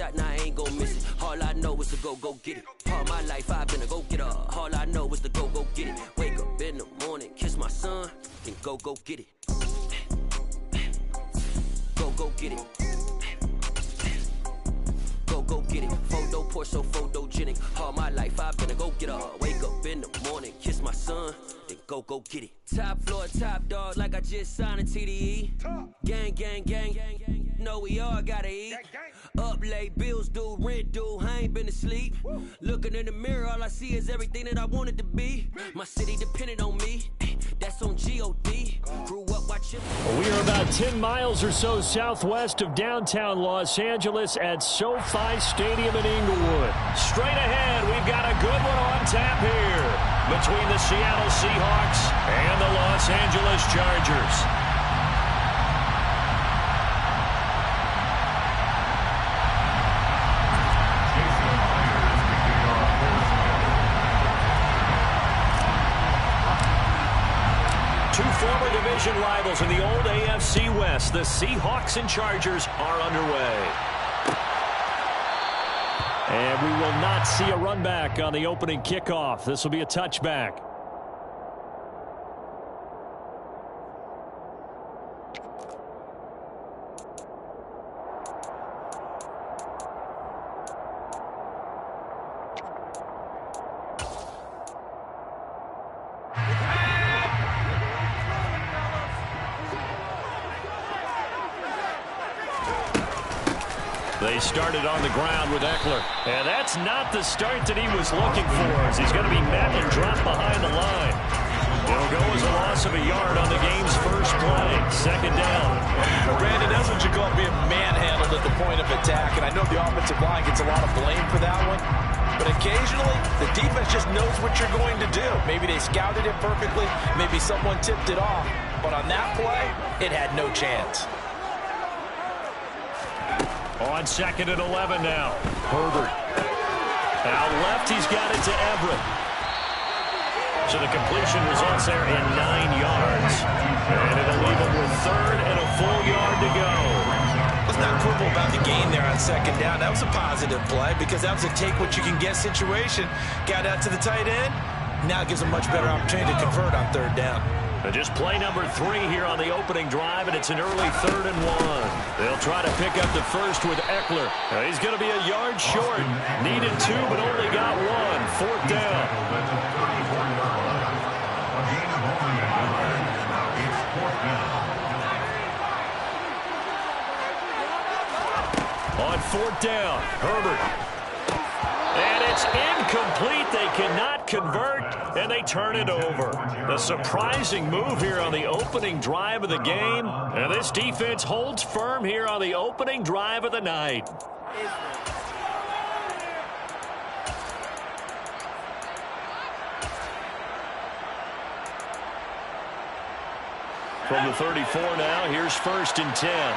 shot, now I ain't gon' miss it. All I know is to go get it. All my life I've been a go-getter. All I know is to go get it. Wake up in the morning, kiss my son, then go get it. Go get it. Go get it. Photo poor, so photogenic. All my life I've been a go-getter. Wake up in the morning, kiss my son, then go get it. Top floor, top dog, like I just signed a TDE. Gang, gang, gang, gang, gang. Know we all gotta eat. Up late, bills due, rent due, I ain't been asleep. Looking in the mirror, all I see is everything that I wanted to be. My city depended on me, that's on G.O.D. Grew up watching. We are about 10 miles or so southwest of downtown Los Angeles at SoFi Stadium in Inglewood. Straight ahead, we've got a good one on tap here between the Seattle Seahawks and the Los Angeles Chargers. Former division rivals in the old AFC West, the Seahawks and Chargers are underway. And we will not see a run back on the opening kickoff. This will be a touchback. They started on the ground with Eckler. And that's not the start that he was looking for, as he's going to be met and dropped behind the line. It'll go as a loss of a yard on the game's first play. Second down. Brandon, that's what you call being manhandled at the point of attack. And I know the offensive line gets a lot of blame for that one. But occasionally, the defense just knows what you're going to do. Maybe they scouted it perfectly. Maybe someone tipped it off. But on that play, it had no chance. On second and 11 now. Herbert. Out left, he's got it to Everett. So the completion results there in 9 yards. And it'll leave him with third and a full yard to go. What's not cool about the gain there on second down? That was a positive play because that was a take-what-you-can-get situation. Got out to the tight end. Now it gives a much better opportunity to convert on third down. And just play number 3 here on the opening drive, and it's an early 3rd and 1. They'll try to pick up the first with Eckler. He's going to be a yard short. Needed 2, but only got 1. Fourth down. On fourth down, Herbert. And it's incomplete. They cannot convert, and they turn it over. A surprising move here on the opening drive of the game. And this defense holds firm here on the opening drive of the night. From the 34 now, here's 1st and 10.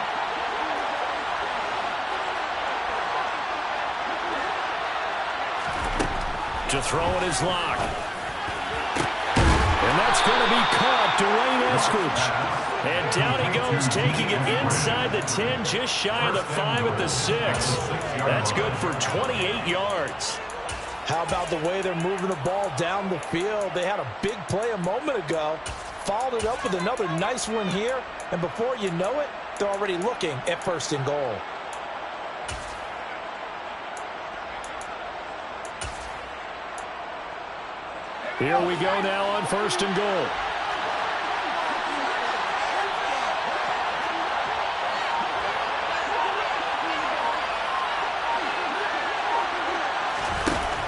To throw in his lock. And that's going to be caught. Dwayne Eskridge. And down he goes, taking it inside the 10, just shy of the 5 at the 6. That's good for 28 yards. How about the way they're moving the ball down the field? They had a big play a moment ago. Followed it up with another nice one here. And before you know it, they're already looking at 1st and goal. Here we go now on 1st and goal.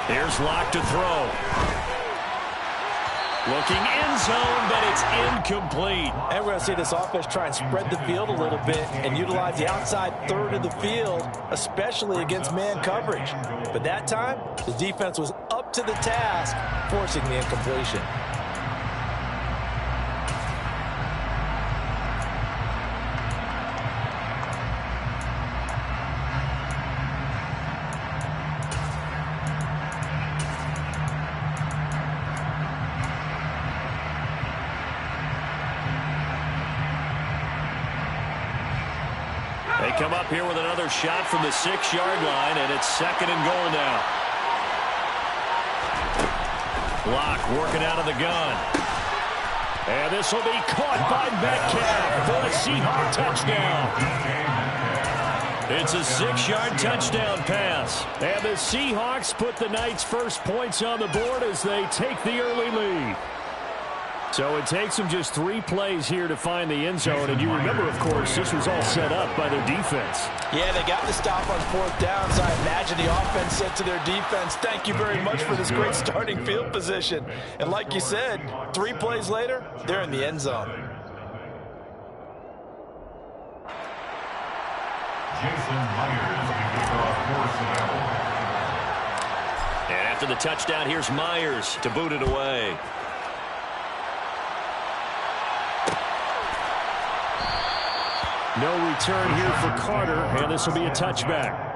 Here's Locke to throw. Looking end zone, but it's incomplete. And we're going to see this offense try and spread the field a little bit and utilize the outside 3rd of the field, especially against man coverage. But that time, the defense was up to the task, forcing the incompletion. They come up here with another shot from the 6-yard line, and it's 2nd and goal now. Block working out of the gun. And this will be caught by Metcalf for a Seahawk touchdown. It's a 6-yard touchdown pass. And the Seahawks put the Knights' first points on the board as they take the early lead. So it takes them just 3 plays here to find the end zone. And you remember, of course, this was all set up by their defense. Yeah, they got the stop on 4th down, so I imagine the offense said to their defense, thank you very much for this great starting field position. And like you said, 3 plays later, they're in the end zone. And after the touchdown, here's Myers to boot it away. No return here for Carter, and this will be a touchback.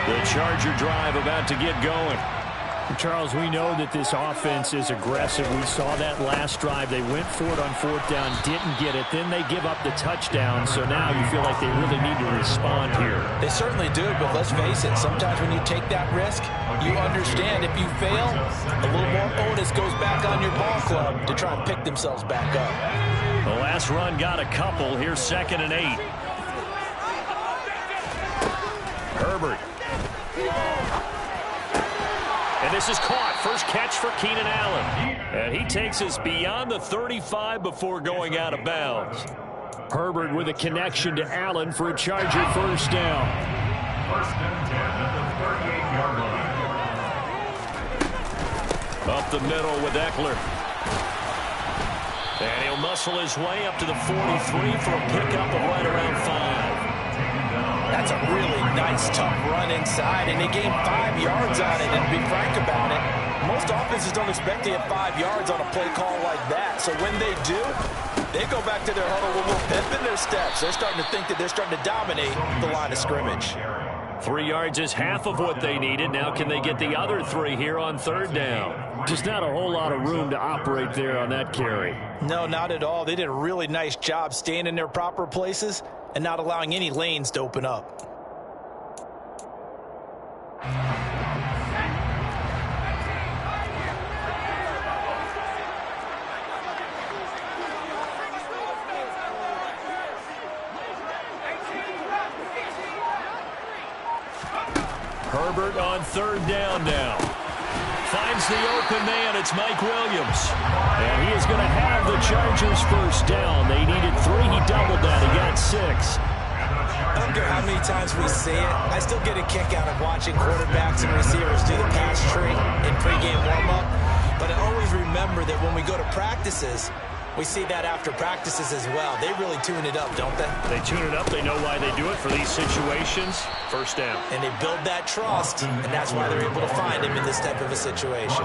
The Charger drive about to get going. Charles, we know that this offense is aggressive. We saw that last drive. They went for it on 4th down, didn't get it. Then they give up the touchdown. So now you feel like they really need to respond here. They certainly do, but let's face it. Sometimes when you take that risk, you understand if you fail, a little more onus goes back on your ball club to try and pick themselves back up. The last run got a couple. Here's 2nd and 8. Herbert. And this is caught. First catch for Keenan Allen. And he takes us beyond the 35 before going out of bounds. Herbert with a connection to Allen for a Charger first down. 1st and 10 at the 38-yard line. Up the middle with Eckler. And he'll muscle his way up to the 43 for a pickup of right around 5. That's a really nice, tough run inside, and they gained 5 yards on it. And to be frank about it, most offenses don't expect to get 5 yards on a play call like that. So when they do, they go back to their huddle with a little pep in their steps. They're starting to think that they're starting to dominate the line of scrimmage. 3 yards is half of what they needed. Now can they get the other 3 here on 3rd down? Just not a whole lot of room to operate there on that carry. No, not at all. They did a really nice job staying in their proper places and not allowing any lanes to open up. Herbert on 3rd down now. Finds the open man. It's Mike Williams. And he is going to have the Chargers first down. They needed 3. He doubled that. He got 6. I don't care how many times we say it, I still get a kick out of watching quarterbacks and receivers do the pass tree in pregame warm-up. But I always remember that when we go to practices, we see that after practices as well. They really tune it up, don't they? They tune it up. They know why they do it for these situations. First down. And they build that trust, and that's why they're able to find him in this type of a situation.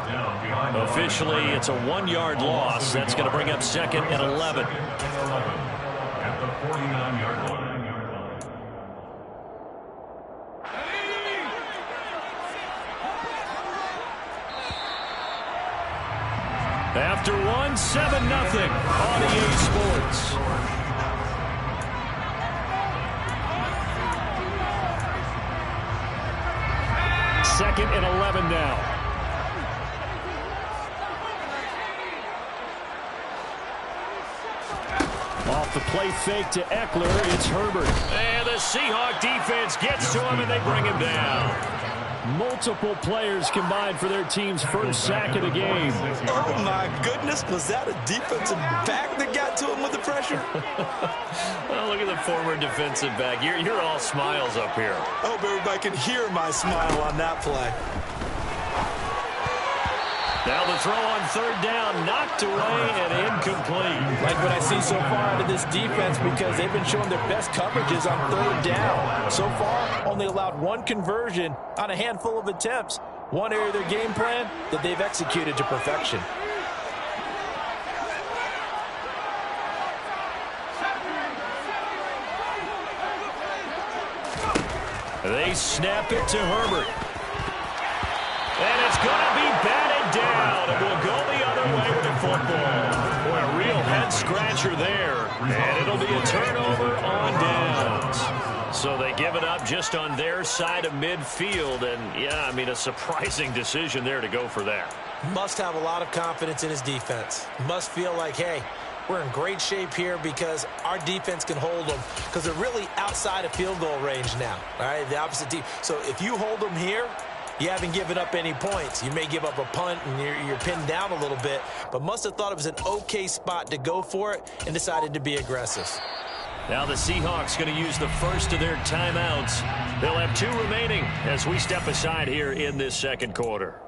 Officially, it's a 1-yard loss. That's going to bring up 2nd and 11. At the 49-yard line. After 1, 7-0 on EA Sports. Second and 11 now. Off the play fake to Eckler, it's Herbert. And the Seahawk defense gets to him, and they bring him down. Multiple players combined for their team's first sack of the game. Oh, my goodness. Was that a defensive back that got to him with the pressure? Well, look at the former defensive back. You're all smiles up here. I hope everybody can hear my smile on that play. Now the throw on 3rd down, knocked away and incomplete. Like what I see so far out of this defense, because they've been showing their best coverages on 3rd down. So far, only allowed 1 conversion on a handful of attempts. One area of their game plan that they've executed to perfection. They snap it to Herbert. And it's going to be batted down. It will go the other way with the football. Boy, a real head-scratcher there. And it'll be a turnover on downs. So they give it up just on their side of midfield. And, yeah, I mean, a surprising decision there to go for that. Must have a lot of confidence in his defense. Must feel like, hey, we're in great shape here because our defense can hold them because they're really outside of field goal range now, all right, the opposite team. So if you hold them here, you haven't given up any points. You may give up a punt and you're pinned down a little bit, but must have thought it was an okay spot to go for it and decided to be aggressive. Now the Seahawks going to use the first of their timeouts. They'll have 2 remaining as we step aside here in this second quarter.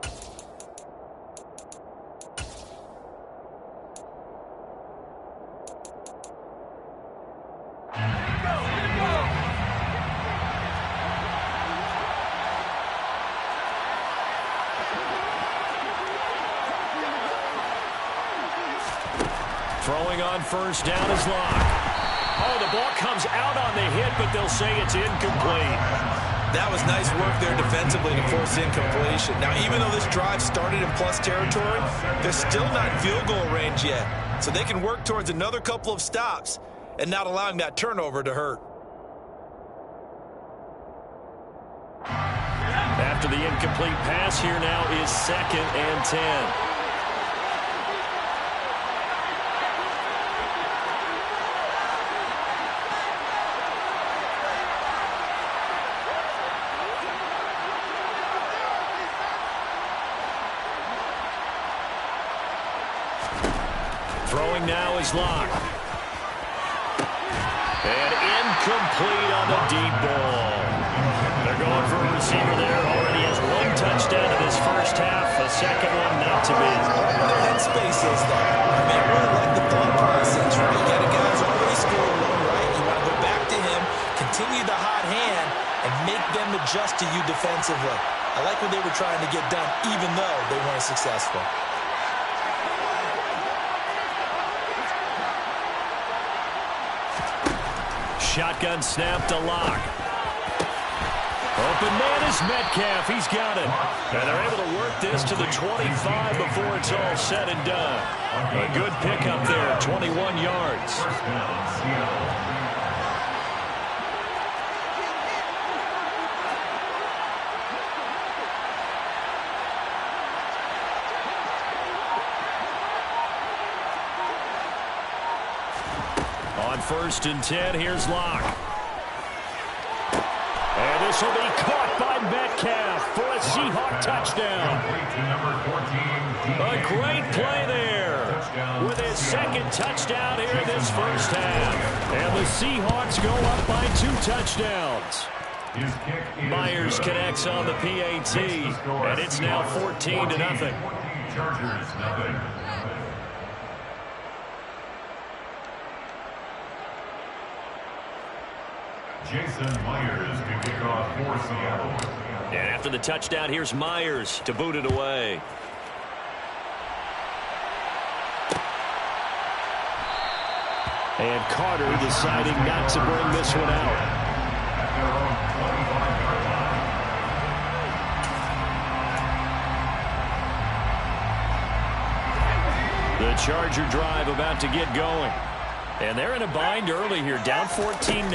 Throwing on first down is Locke. Oh, the ball comes out on the hit, but they'll say it's incomplete. That was nice work there defensively to force incompletion. Now, even though this drive started in plus territory, they're still not in field goal range yet. So they can work towards another couple of stops and not allowing that turnover to hurt. After the incomplete pass, here now is 2nd and 10. Throwing now is Locke. And incomplete on the deep ball. They're going for a receiver there. Already has 1 touchdown in this first half. A second one not to be. Where their headspace is, though. I mean, I really like the thought process, right? You got a guy who's already scored one, right? You want to go back to him, continue the hot hand, and make them adjust to you defensively. I like what they were trying to get done, even though they weren't successful. Shotgun snap to Locke. Open man is Metcalf. He's got it. And they're able to work this to the 25 before it's all said and done. A good pickup there, 21 yards. First down, Seattle. On 1st and 10, here's Locke. And this will be caught by Metcalf for a Seahawk touchdown. A great play there with his 2nd touchdown here in this first half. And the Seahawks go up by 2 touchdowns. Myers connects on the PAT, and it's now 14-0. Chargers, nothing. Jason Myers to kick off for Seattle. And after the touchdown, here's Myers to boot it away. And Carter deciding not to bring this one out. At their own 25-yard line. The Charger drive about to get going. And they're in a bind early here, down 14-0.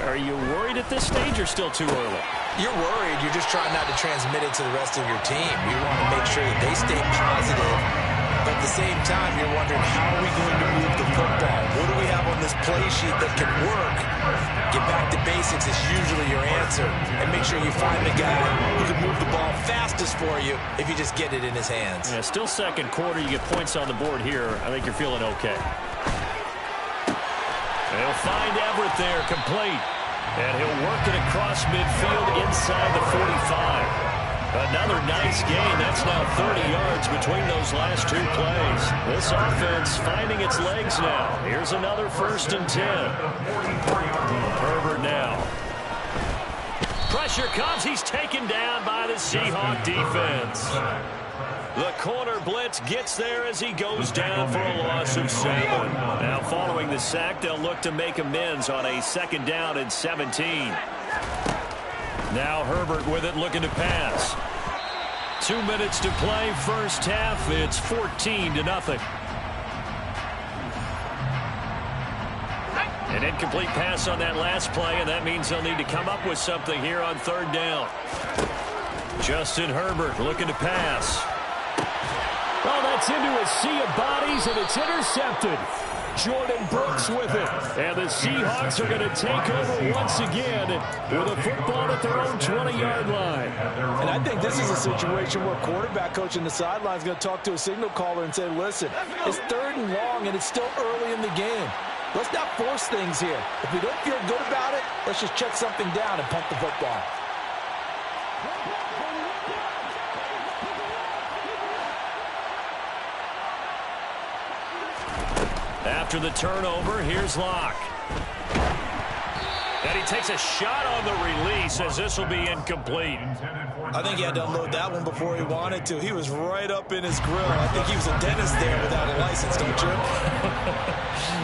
Are you worried at this stage or still too early? You're worried. You're just trying not to transmit it to the rest of your team. You want to make sure that they stay positive. But at the same time, you're wondering, how are we going to move the football? What do we have on this play sheet that can work? Get back to basics is usually your answer. And make sure you find the guy who can move the ball fastest for you if you just get it in his hands. Yeah, still second quarter. You get points on the board here. I think you're feeling okay. They'll find Everett there, complete. And he'll work it across midfield inside the 45. Another nice gain. That's now 30 yards between those last 2 plays. This offense finding its legs now. Here's another 1st and 10. Herbert now. Pressure comes. He's taken down by the Seahawk defense. The corner blitz gets there as he goes down for a loss of 7. Now following the sack, they'll look to make amends on a 2nd down and 17. Now Herbert with it, looking to pass. 2 minutes to play, first half. It's 14-0. An incomplete pass on that last play, and that means they'll need to come up with something here on third down. Justin Herbert looking to pass. Oh, that's into a sea of bodies, and it's intercepted. Jordan Brooks with it. And the Seahawks are going to take over once again with a football at their own 20-yard line. And I think this is a situation where quarterback coach in the sideline is going to talk to a signal caller and say, listen, it's 3rd and long, and it's still early in the game. Let's not force things here. If we don't feel good about it, let's just check something down and punt the football. After the turnover, here's Locke. And he takes a shot on the release as this will be incomplete. I think he had to unload that one before he wanted to. He was right up in his grill. I think he was a dentist there without a license, don't you?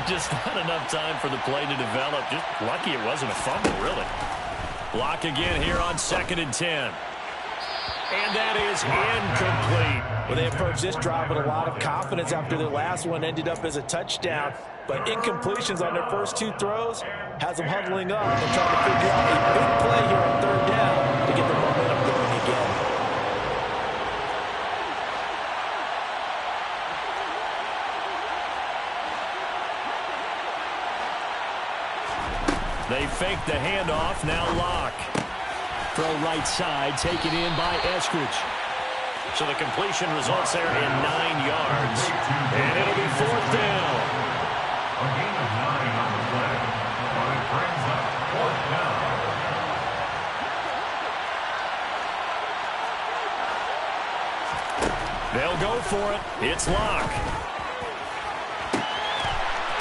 Just not enough time for the play to develop. Just lucky it wasn't a fumble, really. Locke again here on 2nd and 10. And that is incomplete. Well, they approached this drive with a lot of confidence after their last one ended up as a touchdown. But incompletions on their first 2 throws has them huddling up and trying to figure out a big play here on 3rd down to get the momentum going again. They fake the handoff, now Locke. Throw right side, taken in by Eskridge. So the completion results there in 9 yards. And it'll be 4th down. A gain of 9 on the play, but it brings up 4th down. They'll go for it. It's Locke.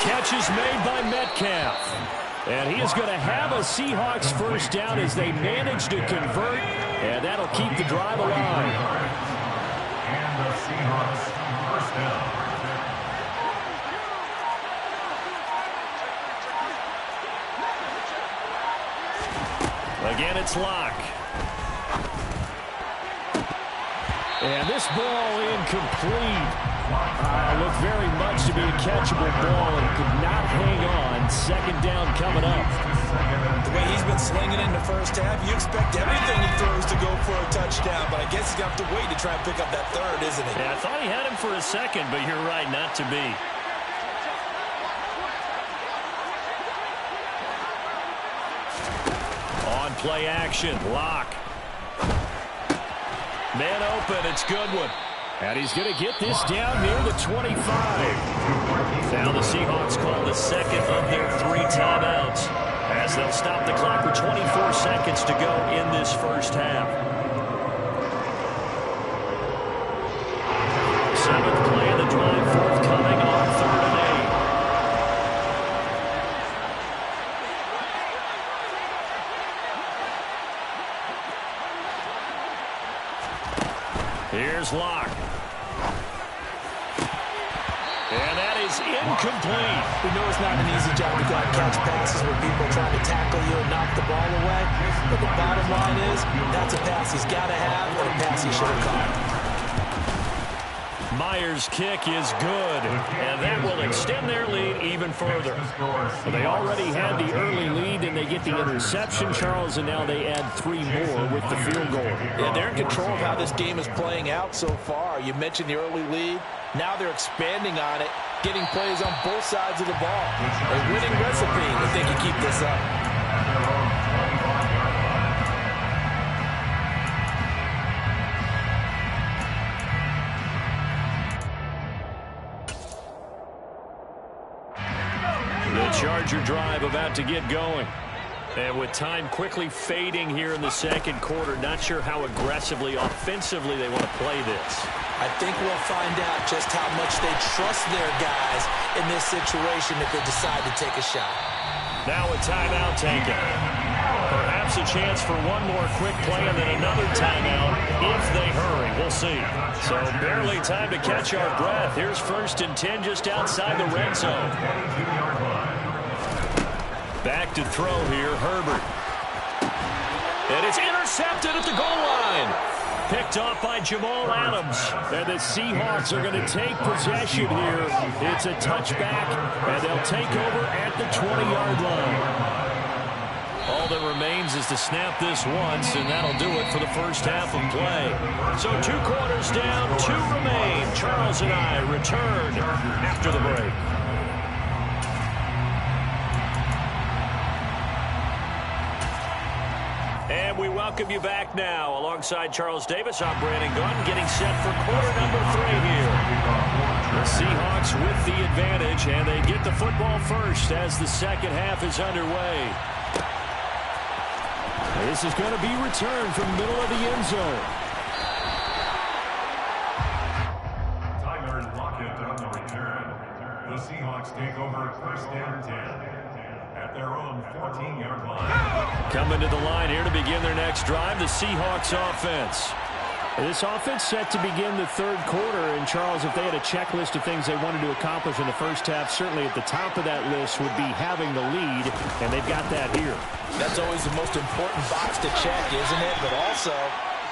Catch is made by Metcalf. And he is going to have a Seahawks first down as they manage to convert. And that'll keep the drive alive. And the Seahawks first down. Again, it's Locke. And this ball incomplete. Looked very much to be a catchable ball and could not hang on. 2nd down coming up. The way he's been slinging in the first half, you expect everything he throws to go for a touchdown, but I guess he's going to have to wait to try and pick up that 3rd, isn't he? Yeah, I thought he had him for a second, but you're right, not to be. On play action, Locke. Man open, it's Goodwin. And he's going to get this down near the 25. Now the Seahawks call the 2nd of their 3 timeouts as they'll stop the clock with 24 seconds to go in this first half. 7th play of the drive forthcoming on 3rd and 8. Here's Locke. And that is incomplete. We know it's not an easy job to go out and catch passes where people are trying to tackle you and knock the ball away. But the bottom line is, that's a pass he's got to have and a pass he should have caught. Myers' kick is good, and that will extend their lead even further. Well, they already had the early lead, and they get the interception, Charles, and now they add 3 more with the field goal. Yeah, they're in control of how this game is playing out so far. You mentioned the early lead. Now they're expanding on it, getting plays on both sides of the ball. A winning recipe if they can keep this up. The Charger drive about to get going. And with time quickly fading here in the 2nd quarter, not sure how aggressively, offensively they want to play this. I think we'll find out just how much they trust their guys in this situation if they decide to take a shot. Now a timeout taken. Perhaps a chance for one more quick play and then another timeout if they hurry. We'll see. So barely time to catch our breath. Here's 1st and 10 just outside the red zone. Back to throw here, Herbert. And it's intercepted at the goal line. Picked off by Jamal Adams. And the Seahawks are going to take possession here. It's a touchback, and they'll take over at the 20-yard line. All that remains is to snap this once, and that'll do it for the first half of play. So 2 quarters down, 2 remain. Charles and I return after the break. And we welcome you back now. Alongside Charles Davis, I'm Brandon Gunn, getting set for quarter number 3 here. The Seahawks with the advantage, and they get the football first as the second half is underway. This is going to be returned from the middle of the end zone. Tyler Lockett on the return. The Seahawks take over first and 10 at their own 14-yard line. Coming to the line here to begin their next drive, the Seahawks offense. This offense set to begin the third quarter. And, Charles, if they had a checklist of things they wanted to accomplish in the first half, certainly at the top of that list would be having the lead, and they've got that here. That's always the most important box to check, isn't it? But also,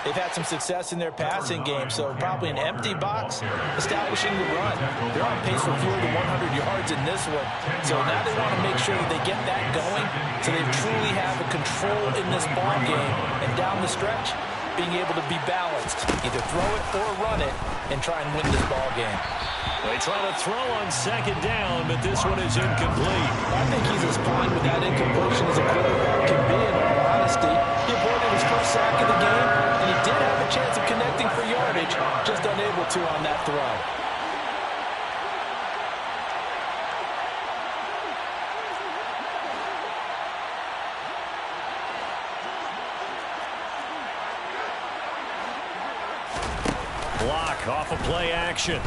they've had some success in their passing game, so probably an empty box establishing the run. They're on pace for fewer than 100 yards in this one. So now they want to make sure that they get that going so they truly have a control in this ball game. And down the stretch, being able to be balanced, either throw it or run it, and try and win this ball game. They try to throw on second down, but this one is incomplete. I think he's as fine with that incompletion as a quarterback can be, in all honesty. He avoided his first sack of the game, and he did have a chance of connecting for yardage, just unable to on that throw. Block off of play action.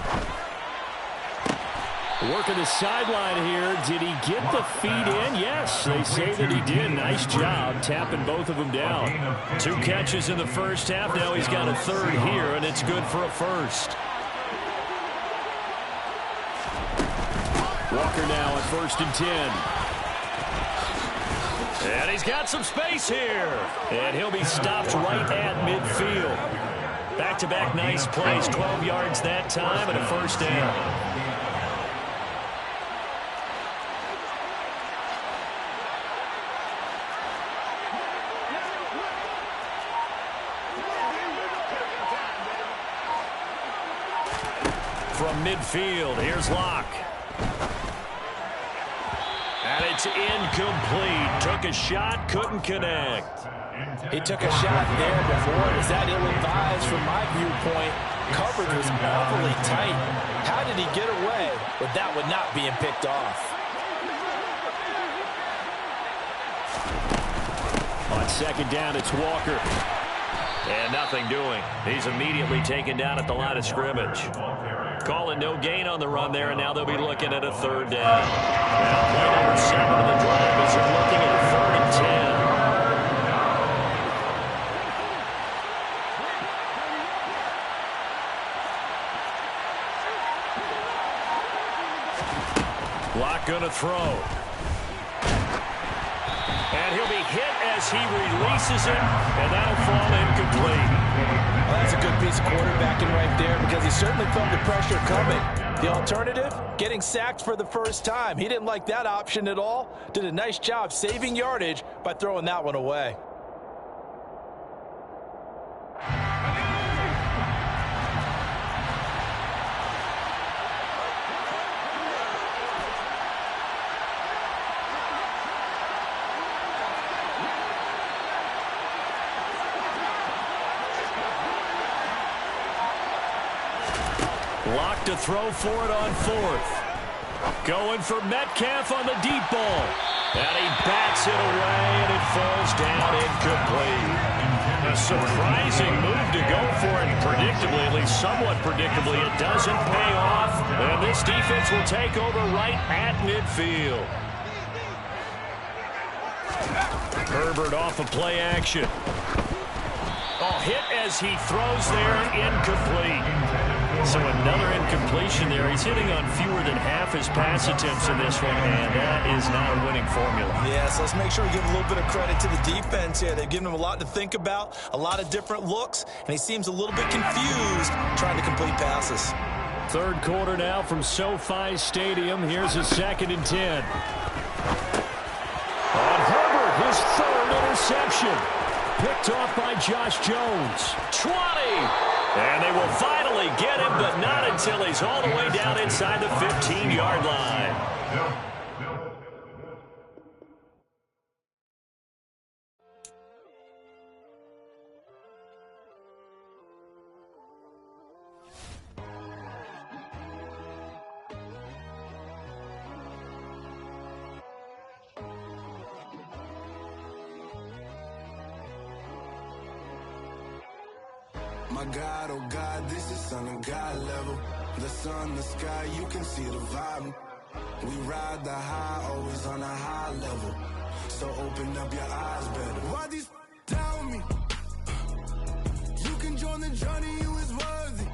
Working the sideline here. Did he get the feet in? Yes, they say that he did. Nice job tapping both of them down. 2 catches in the first half. Now he's got a third here, and it's good for a first. Walker now at 1st and 10. And he's got some space here. And he'll be stopped right at midfield. Back-to-back nice plays. 12 yards that time and a first down. From midfield, here's Locke. And it's incomplete. Took a shot, couldn't connect. He took a shot there before. Is that ill-advised from my viewpoint? Coverage was awfully tight. How did he get away with that one not being picked off? On second down, it's Walker. And nothing doing. He's immediately taken down at the line of scrimmage. Calling no gain on the run there, and now they'll be looking at a third down. Now play number 7 of the drive as they're looking at a 3rd and 10. Locke gonna throw. And he'll be hit as he releases it, and that'll fall incomplete. Well, that's a good piece of quarterbacking right there because he certainly felt the pressure coming. The alternative, getting sacked for the first time. He didn't like that option at all. Did a nice job saving yardage by throwing that one away. Locke to throw for it on 4th. Going for Metcalf on the deep ball. And he bats it away, and it falls down incomplete. A surprising move to go for it predictably, at least somewhat predictably. It doesn't pay off, and this defense will take over right at midfield. Herbert off of play action. Oh, hit as he throws there, incomplete. So another incompletion there. He's hitting on fewer than half his pass attempts in this one, and that is not a winning formula. Yeah, so let's make sure we give a little bit of credit to the defense here. They've given him a lot to think about, a lot of different looks, and he seems a little bit confused trying to complete passes. Third quarter now from SoFi Stadium. Here's a 2nd and 10. On Herbert, his third interception. Picked off by Josh Jones. 20! And they will finally get him, but not until he's all the way down inside the 15-yard line. My God, oh God, this is Son of God level. The sun, the sky, you can see the vibe. We ride the high, always on a high level. So open up your eyes better. Why these tell me? You can join the journey, you is worthy.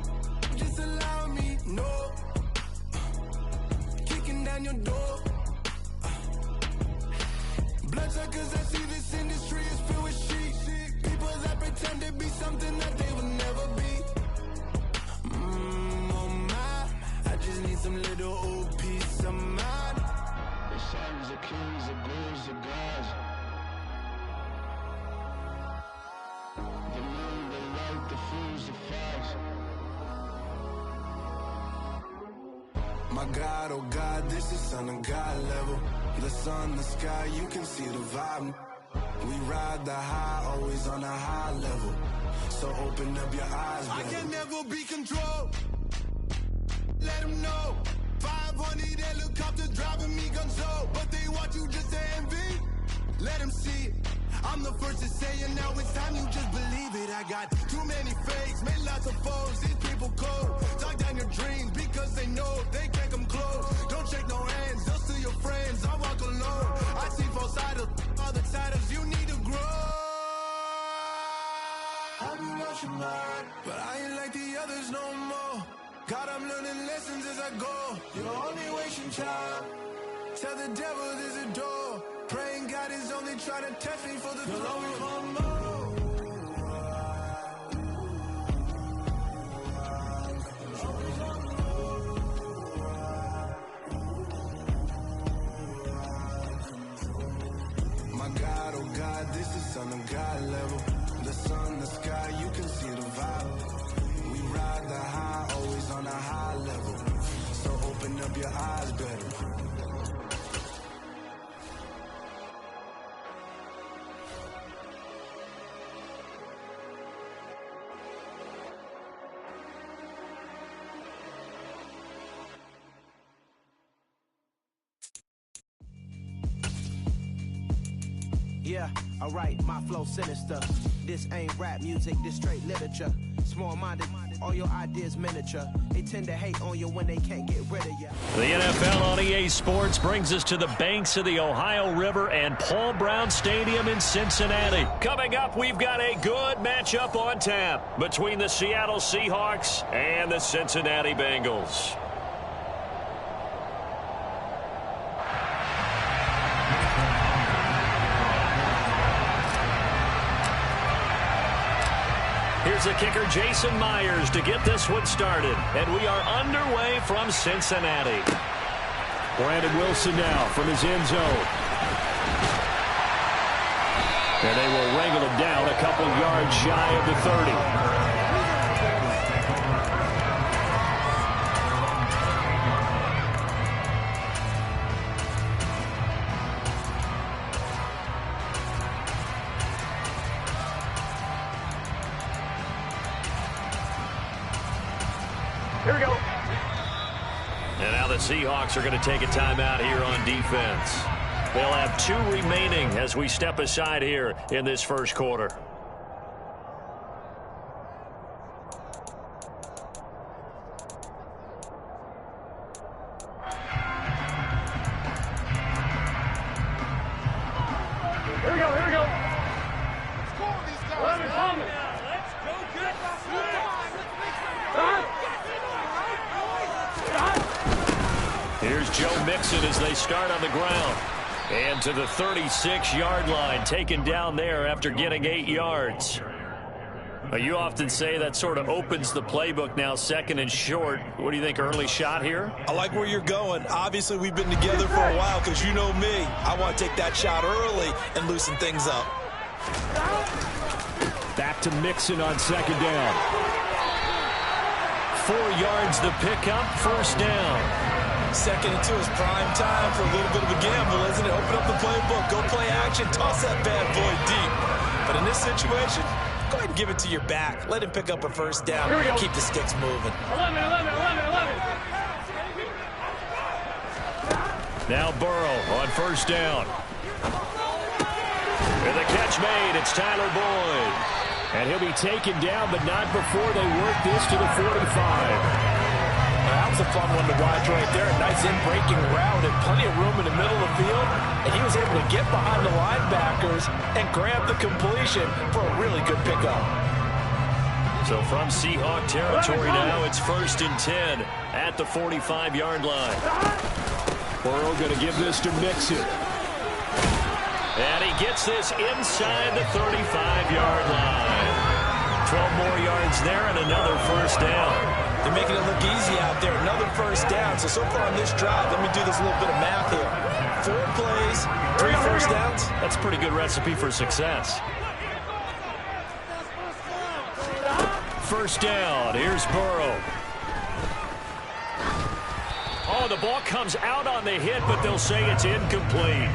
Just allow me, no. Kicking down your door. Bloodsuckers, I see this industry is filled with sheep. People that pretend to be something that they will never be. Oh my, I just need some little old peace of mind. The sons of kings, the bulls of gods. The moon, the light, the fools, the facts. My God, oh God, this is Son of God level. The sun, the sky, you can see the vibe. We ride the high, always on a high level. So open up your eyes, baby. I can never be controlled. Let them know. 500 helicopters driving me gunso. But they want you just to envy. Let them see it. I'm the first to say it, now it's time you just believe it. I got too many fakes, made lots of foes. These people cold. Talk down your dreams because they know they can't come close. Don't shake no hands, they'll steal your friends. I walk alone. I see both sides of other titles. You need to grow. I've been watching mine, but I ain't like the others no more. God, I'm learning lessons as I go. You're only wasting time. Tell the devil there's a door. Praying God is only trying to test me for the throne. My God, oh God, this is Son of God level. The sun, the sky, you can see the vibe. We ride the high, always on a high level. So open up your eyes better. Yeah, alright, my flow sinister. This ain't rap music, this straight literature. Small-minded, all your ideas miniature. They tend to hate on you when they can't get rid of you. The NFL on EA Sports brings us to the banks of the Ohio River and Paul Brown Stadium in Cincinnati. Coming up, we've got a good matchup on tap between the Seattle Seahawks and the Cincinnati Bengals. Here's the kicker, Jason Myers, to get this one started. And we are underway from Cincinnati. Brandon Wilson now from his end zone. And they will wrangle him down a couple yards shy of the 30. Here we go. And now the Seahawks are going to take a timeout here on defense. They'll have 2 remaining as we step aside here in this first quarter. Here we go, here we go. Score these guys. Let's go get Here's Joe Mixon as they start on the ground. And to the 36-yard line, taken down there after getting 8 yards. You often say that sort of opens the playbook now, second and short. What do you think, early shot here? I like where you're going. Obviously, we've been together for a while because you know me. I want to take that shot early and loosen things up. Back to Mixon on second down. 4 yards the pickup, first down. Second and 2 is prime time for a little bit of a gamble, isn't it? Open up the playbook, go play action, toss that bad boy deep. But in this situation, go ahead and give it to your back. Let him pick up a first down. Keep the sticks moving. 11. Now Burrow on first down. And the catch made. It's Tyler Boyd. And he'll be taken down, but not before they work this to the 45. That was a fun one to watch right there. A nice in-breaking route and plenty of room in the middle of the field. And he was able to get behind the linebackers and grab the completion for a really good pickup. So from Seahawk territory now, it's 1st and 10 at the 45-yard line. Burrow going to give this to Mixon. And he gets this inside the 35-yard line. 12 more yards there and another first down. They're making it look easy out there. Another first down. So far on this drive, let me do this little bit of math here. 4 plays, 3 first downs. That's a pretty good recipe for success. First down. Here's Burrow. Oh, the ball comes out on the hit, but they'll say it's incomplete.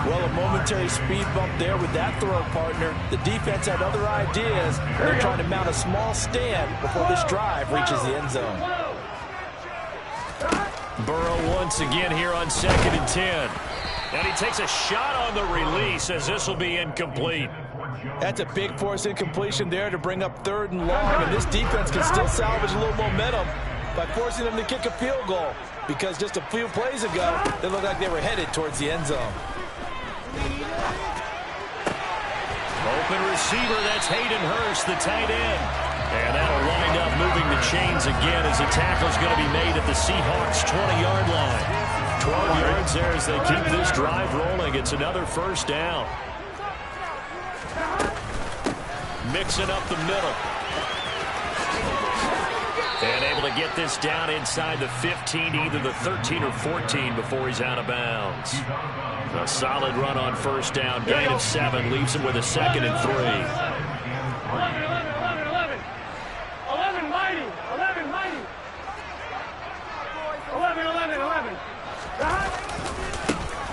Well, a momentary speed bump there with that throw, partner. The defense had other ideas. They're trying to mount a small stand before this drive reaches the end zone. Burrow once again here on 2nd and 10. And he takes a shot on the release as this will be incomplete. That's a big force incompletion there to bring up 3rd and long. And this defense can still salvage a little momentum by forcing them to kick a field goal. Because just a few plays ago, they looked like they were headed towards the end zone. Open receiver, that's Hayden Hurst, the tight end. And that'll wind up moving the chains again as the tackle's going to be made at the Seahawks' 20-yard line. 12 yards there as they keep this drive rolling. It's another first down. Mixing up the middle. And able to get this down inside the 15, either the 13 or 14 before he's out of bounds. A solid run on first down. Gain of 7 leaves him with a 2nd and 3. 11, mighty. 11.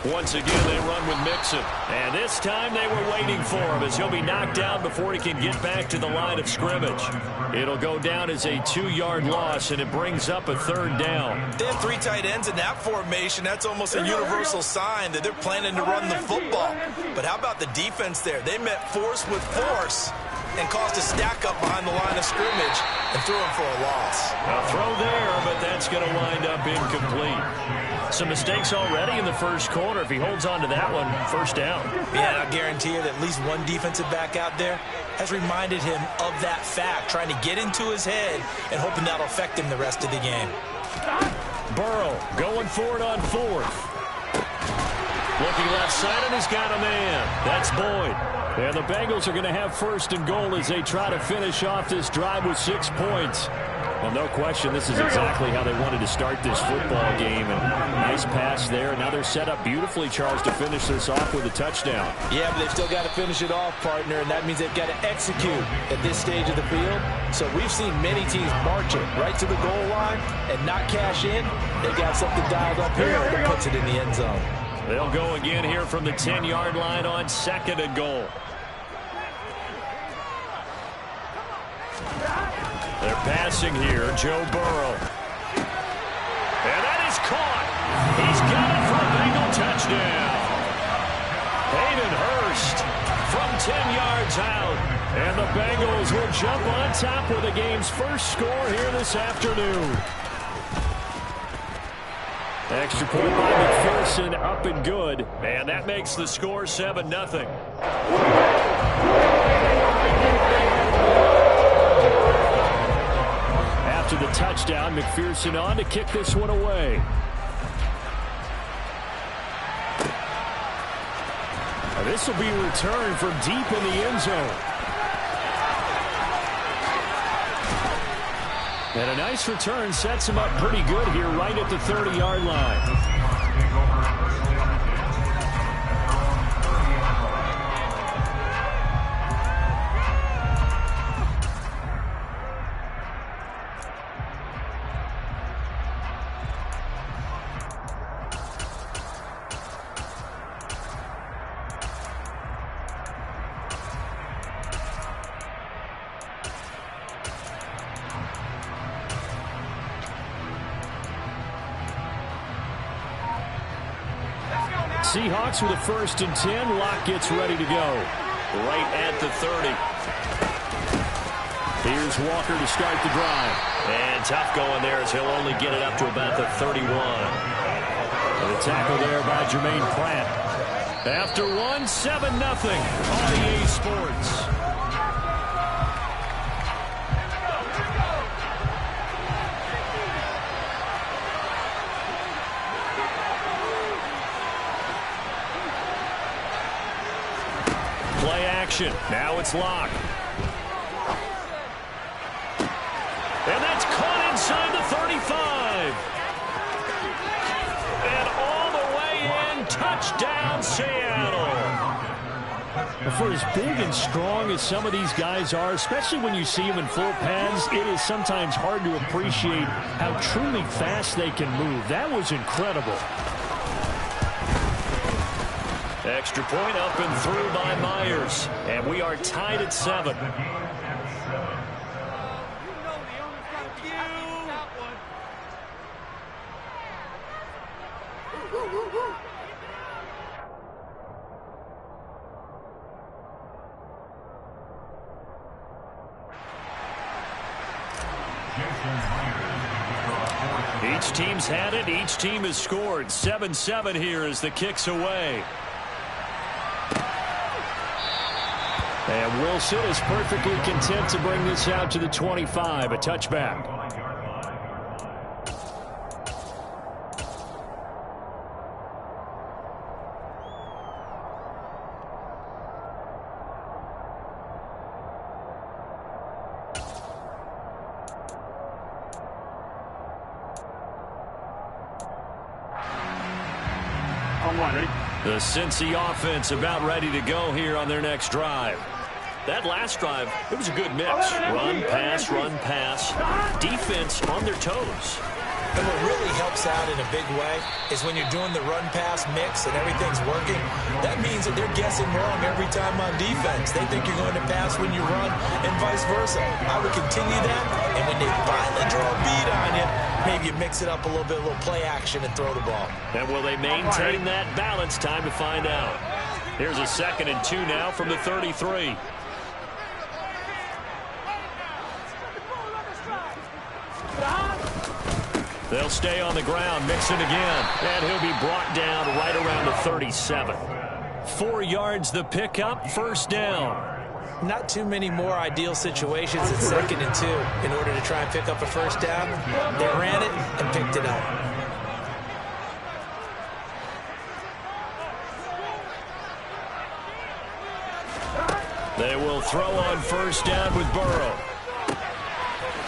Once again, they run with Mixon. And this time they were waiting for him as he'll be knocked down before he can get back to the line of scrimmage. It'll go down as a 2-yard loss, and it brings up a 3rd down. They have 3 tight ends in that formation. That's almost a universal sign that they're planning to run the football. But how about the defense there? They met force with force and caused a stack up behind the line of scrimmage and threw him for a loss. A throw there, but that's going to wind up incomplete. Some mistakes already in the first quarter. If he holds on to that one, first down. Yeah, I guarantee you that at least one defensive back out there has reminded him of that fact, trying to get into his head and hoping that'll affect him the rest of the game. Burrow going for it on 4th. Looking left side, and he's got a man. That's Boyd. And the Bengals are going to have 1st and goal as they try to finish off this drive with 6 points. Well, no question, this is exactly how they wanted to start this football game. And nice pass there. Now they're set up beautifully, Charles, to finish this off with a touchdown. Yeah, but they've still got to finish it off, partner, and that means they've got to execute at this stage of the field. So we've seen many teams march it right to the goal line and not cash in. They've got something dialed up here that puts it in the end zone. They'll go again here from the 10-yard line on 2nd and goal. They're passing here, Joe Burrow. And that is caught. He's got it for a Bengal touchdown. Hayden Hurst from 10 yards out. And the Bengals will jump on top with the game's first score here this afternoon. Extra point by McPherson, up and good. And that makes the score 7-0. After the touchdown, McPherson on to kick this one away. This will be a return from deep in the end zone. And a nice return sets him up pretty good here right at the 30-yard line. Seahawks with a 1st and 10. Lock gets ready to go. Right at the 30. Here's Walker to start the drive. And tough going there as he'll only get it up to about the 31. And a tackle there by Jermaine Pratt. After 1, 7-0 on EA Sports. Play action. Now it's Locke. And that's caught inside the 35. And all the way in. Touchdown, Seattle. For as big and strong as some of these guys are, especially when you see them in full pads, it is sometimes hard to appreciate how truly fast they can move. That was incredible. Extra point up and through by Myers. And we are tied at 7. Each team's had it. Each team has scored. 7-7 here as the kick's away. And Wilson is perfectly content to bring this out to the 25, a touchback. The Cincy offense about ready to go here on their next drive. That last drive, it was a good mix. Run, pass. Defense on their toes. And what really helps out in a big way is when you're doing the run-pass mix and everything's working, that means that they're guessing wrong every time on defense. They think you're going to pass when you run and vice versa. I would continue that, and when they finally draw a beat on you, maybe you mix it up a little bit, a little play action and throw the ball. And will they maintain that balance? Time to find out. Here's a 2nd and 2 now from the 33. They'll stay on the ground, mix it again, and he'll be brought down right around the 37. 4 yards the pickup, 1st down. Not too many more ideal situations at 2nd and 2 in order to try and pick up a 1st down. They ran it and picked it up. They will throw on 1st down with Burrow.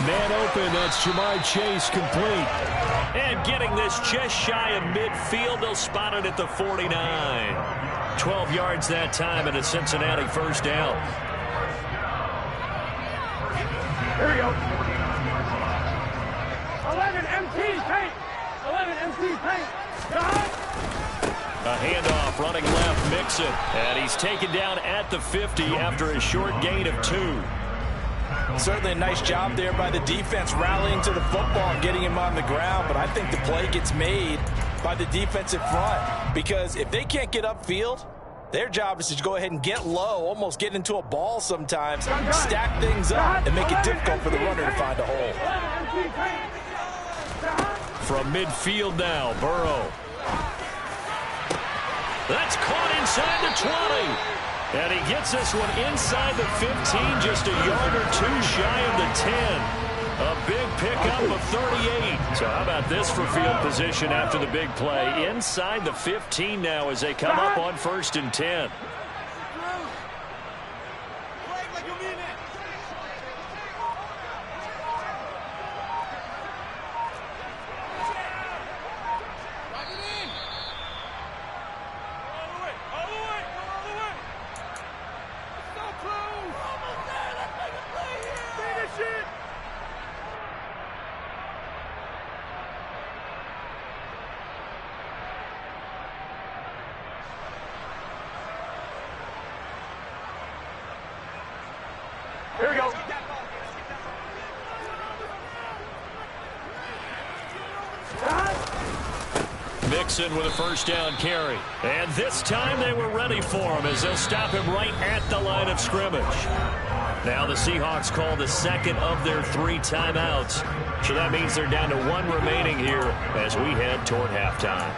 Man open, that's Jamar Chase, complete. And getting this just shy of midfield, they'll spot it at the 49. 12 yards that time and a Cincinnati 1st down. Here we go. 11 MT paint. 11 MT paint. A handoff, running left, Mixon. And he's taken down at the 50 after a short gain of 2. Certainly a nice job there by the defense rallying to the football and getting him on the ground, but I think the play gets made by the defensive front because if they can't get upfield, their job is to go ahead and get low, almost get into a ball sometimes, stack things up, and make it difficult for the runner to find a hole. From midfield now, Burrow. That's caught inside the 20. And he gets this one inside the 15, just a yard or 2 shy of the 10. A big pickup of 38. So how about this for field position after the big play? Inside the 15 now as they come up on 1st and 10. Mixon with a first down carry. And this time they were ready for him as they'll stop him right at the line of scrimmage. Now the Seahawks call the second of their 3 timeouts. So that means they're down to 1 remaining here as we head toward halftime.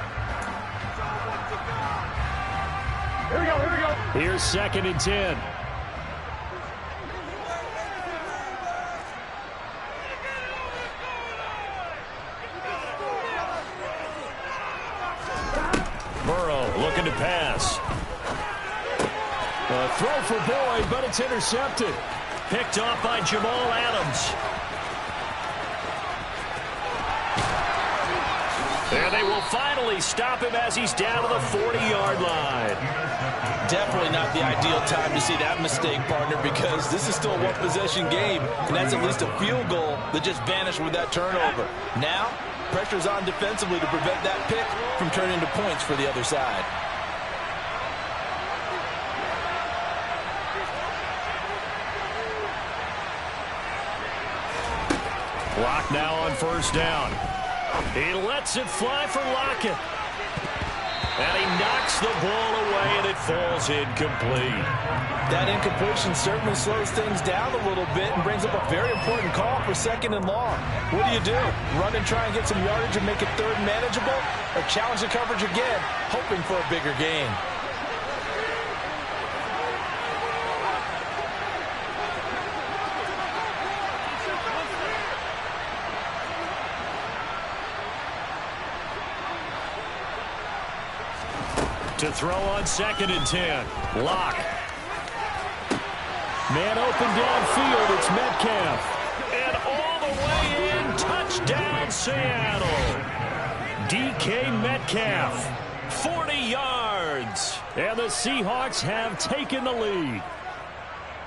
Here we go, here we go. Here's 2nd and 10. Burrow looking to pass. A throw for Boyd, but it's intercepted. Picked off by Jamal Adams. And they will finally stop him as he's down to the 40-yard line. Definitely not the ideal time to see that mistake, partner, because this is still a one-possession game, and that's at least a field goal that just vanished with that turnover. Now, pressure's on defensively to prevent that pick from turning into points for the other side. Lock now on first down. He lets it fly for Lockett. And he knocks the ball away, and it falls incomplete. That incompletion certainly slows things down a little bit and brings up a very important call for 2nd and long. What do? Run and try and get some yardage and make it 3rd manageable? Or challenge the coverage again, hoping for a bigger gain? To throw on 2nd and 10. Lock. Man open downfield. It's Metcalf. And all the way in. Touchdown, Seattle. DK Metcalf. 40 yards. And the Seahawks have taken the lead.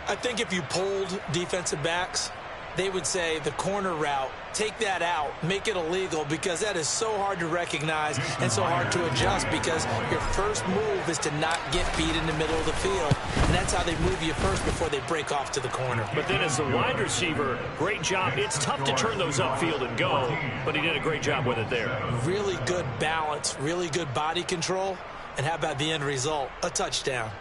I think if you polled defensive backs, they would say the corner route, take that out, make it illegal, because that is so hard to recognize and so hard to adjust, because your first move is to not get beat in the middle of the field. And that's how they move you first before they break off to the corner. But then as the wide receiver, great job. It's tough to turn those upfield and go, but he did a great job with it there. Really good balance, really good body control. And how about the end result? A touchdown.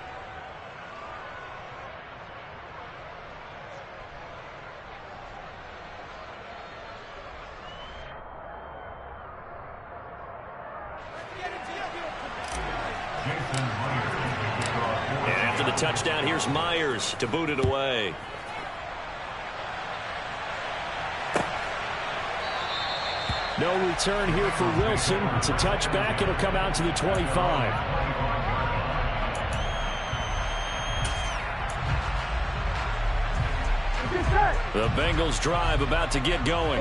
Touchdown. Here's Myers to boot it away. No return here for Wilson. It's a touchback. It'll come out to the 25. The Bengals drive about to get going.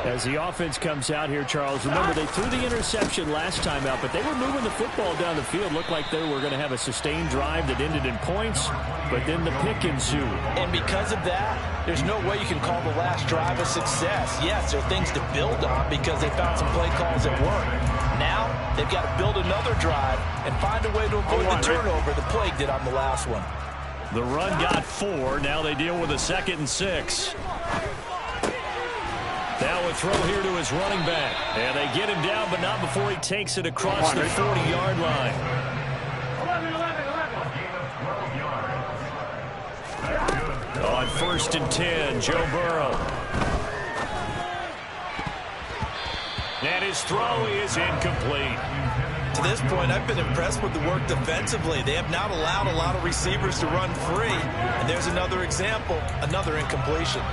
As the offense comes out here, Charles, remember they threw the interception last time out, but they were moving the football down the field. Looked like they were going to have a sustained drive that ended in points, but then the pick ensued. And because of that, there's no way you can call the last drive a success. Yes, there are things to build on because they found some play calls that work. Now, they've got to build another drive and find a way to avoid the turnover the Plague did on the last one. The run got 4. Now they deal with a 2nd and 6. Now a throw here to his running back. And they get him down, but not before he takes it across the 40-yard line. 11. On 1st and 10, Joe Burrow. And his throw is incomplete. To this point, I've been impressed with the work defensively. They have not allowed a lot of receivers to run free. And there's another example, another incompletion.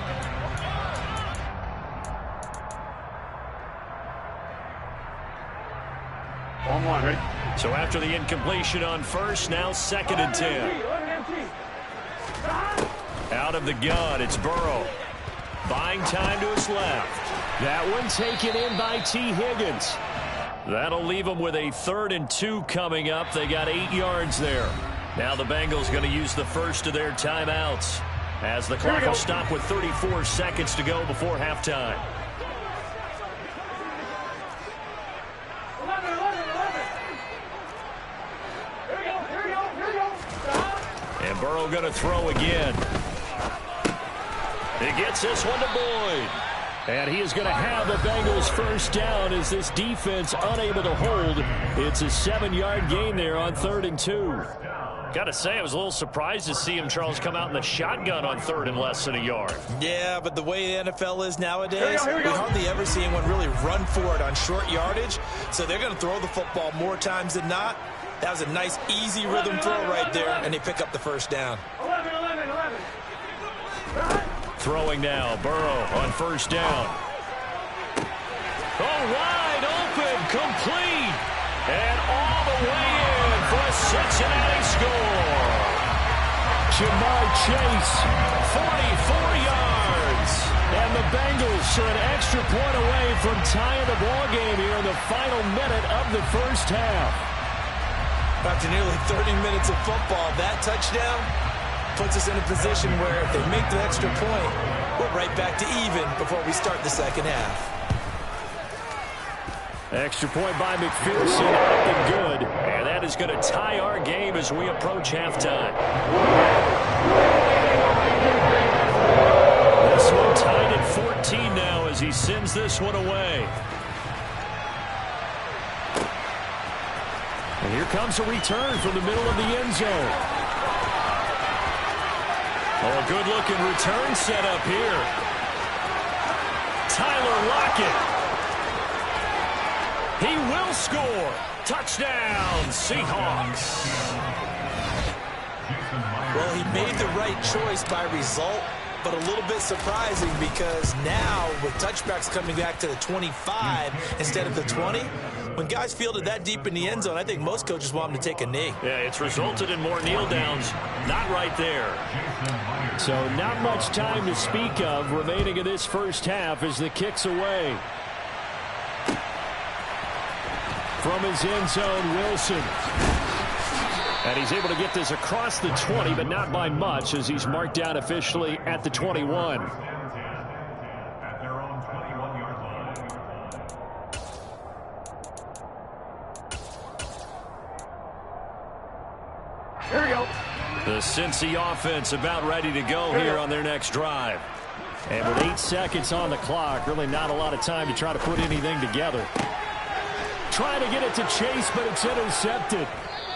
So after the incompletion on 1st, now 2nd and 10. Out of the gun, it's Burrow. Buying time to his left. That one taken in by T. Higgins. That'll leave them with a 3rd and 2 coming up. They got 8 yards there. Now the Bengals going to use the first of their timeouts as the clock will stop with 34 seconds to go before halftime. 11. Here we go. And Burrow going to throw again. He gets this one to Boyd. And he is going to have the Bengals first down as this defense unable to hold. It's a 7-yard gain there on 3rd and 2. Got to say, I was a little surprised to see him, Charles, come out in the shotgun on 3rd and less than a yard. Yeah, but the way the NFL is nowadays, we hardly ever see anyone really run for it on short yardage. So they're going to throw the football more times than not. That was a nice, easy rhythm throw right there, and they pick up the first down. 11. Throwing now, Burrow on first down. Oh, wide open, complete, and all the way in for a Cincinnati score. Jamar Chase, 44 yards. And the Bengals are an extra point away from tying the ball game here in the final minute of the first half. After nearly 30 minutes of football, that touchdown puts us in a position where if they make the extra point, we're right back to even before we start the second half. Extra point by McPherson, up and good. And that is going to tie our game as we approach halftime. This one tied at 14 now as he sends this one away. And here comes a return from the middle of the end zone. Oh, a good-looking return set up here. Tyler Lockett. He will score. Touchdown, Seahawks. Well, he made the right choice by result, but a little bit surprising because now with touchbacks coming back to the 25 instead of the 20, when guys fielded that deep in the end zone, I think most coaches want them to take a knee. Yeah, it's resulted in more kneel downs. Not right there. So not much time to speak of remaining in this first half as the kick's away. From his end zone, Wilson. And he's able to get this across the 20, but not by much as he's marked down officially at the 21. At their own 21-yard line. Here we go. The Cincy offense about ready to go here on their next drive. And with 8 seconds on the clock, really not a lot of time to try to put anything together. Trying to get it to Chase, but it's intercepted.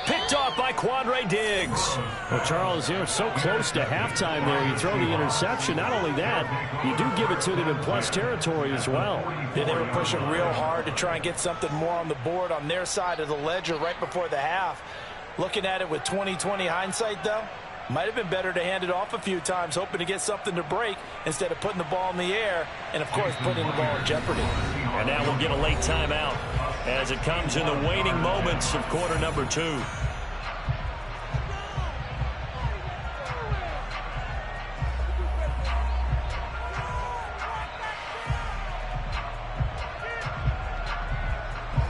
Picked off by Quandre Diggs. Well, Charles, you're so close to halftime there. You throw the interception. Not only that, you do give it to them in plus territory as well. Yeah, they were pushing real hard to try and get something more on the board on their side of the ledger right before the half. Looking at it with 20/20 hindsight, though, might have been better to hand it off a few times, hoping to get something to break instead of putting the ball in the air and, of course, putting the ball in jeopardy. And now we'll get a late timeout as it comes in the waning moments of quarter number 2.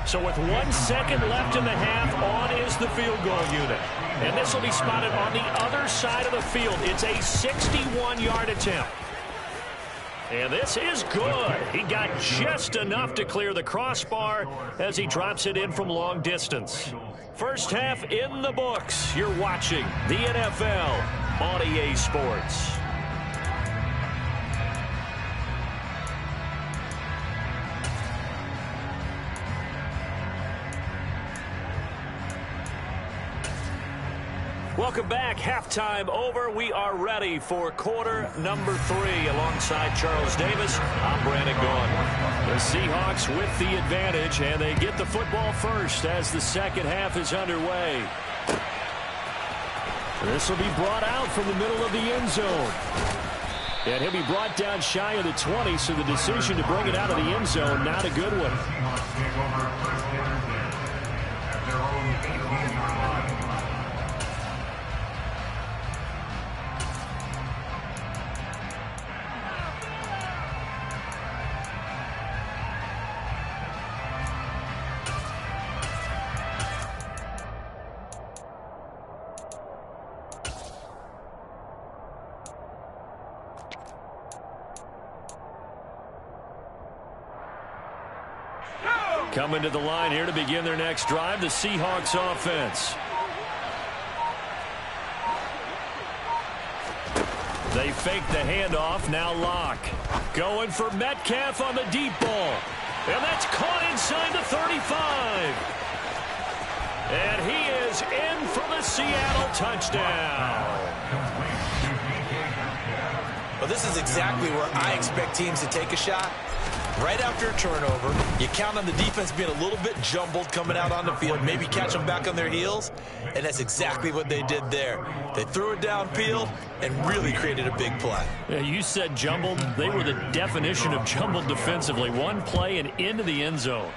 So with 1 second left in the half, on is the field goal unit. And this will be spotted on the other side of the field. It's a 61-yard attempt. And this is good. He got just enough to clear the crossbar as he drops it in from long distance. First half in the books. You're watching the NFL on EA Sports. Welcome back. Halftime over. We are ready for quarter number 3. Alongside Charles Davis, I'm Brandon Gaughan. The Seahawks with the advantage, and they get the football first as the second half is underway. This will be brought out from the middle of the end zone. And he'll be brought down shy of the 20, so the decision to bring it out of the end zone, not a good one. Seahawks take over first down 10 at their own 18-yard line. Coming to the line here to begin their next drive, the Seahawks offense. They fake the handoff. Now Locke. Going for Metcalf on the deep ball. And that's caught inside the 35. And he is in for the Seattle touchdown. Well, this is exactly where I expect teams to take a shot. Right after a turnover, you count on the defense being a little bit jumbled coming out on the field, maybe catch them back on their heels, and that's exactly what they did there. They threw it downfield and really created a big play. Yeah, you said jumbled. They were the definition of jumbled defensively. One play and into the end zone.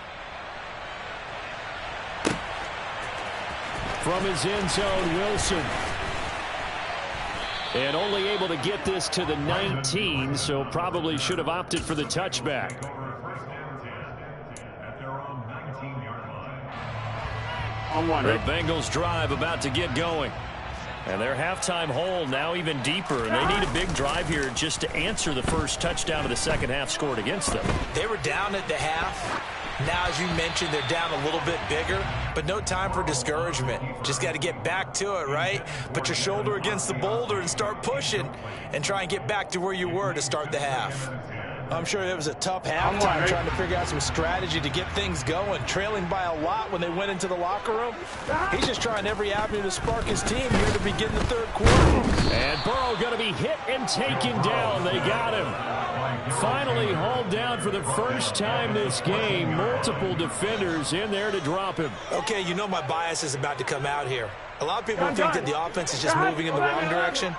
From his end zone, Wilson. And only able to get this to the 19, so probably should have opted for the touchback. The Bengals drive about to get going. And their halftime hole now even deeper, and they need a big drive here just to answer the first touchdown of the second half scored against them. They were down at the half. Now, as you mentioned, they're down a little bit bigger, but no time for discouragement. Just got to get back to it, right? Put your shoulder against the boulder and start pushing and try and get back to where you were to start the half. I'm sure it was a tough halftime trying to figure out some strategy to get things going. Trailing by a lot when they went into the locker room. He's just trying every avenue to spark his team here to begin the third quarter. And Burrow going to be hit and taken down. They got him. Finally hauled down for the first time this game. Multiple defenders in there to drop him. Okay, you know my bias is about to come out here. A lot of people think that the offense is just moving in the wrong direction.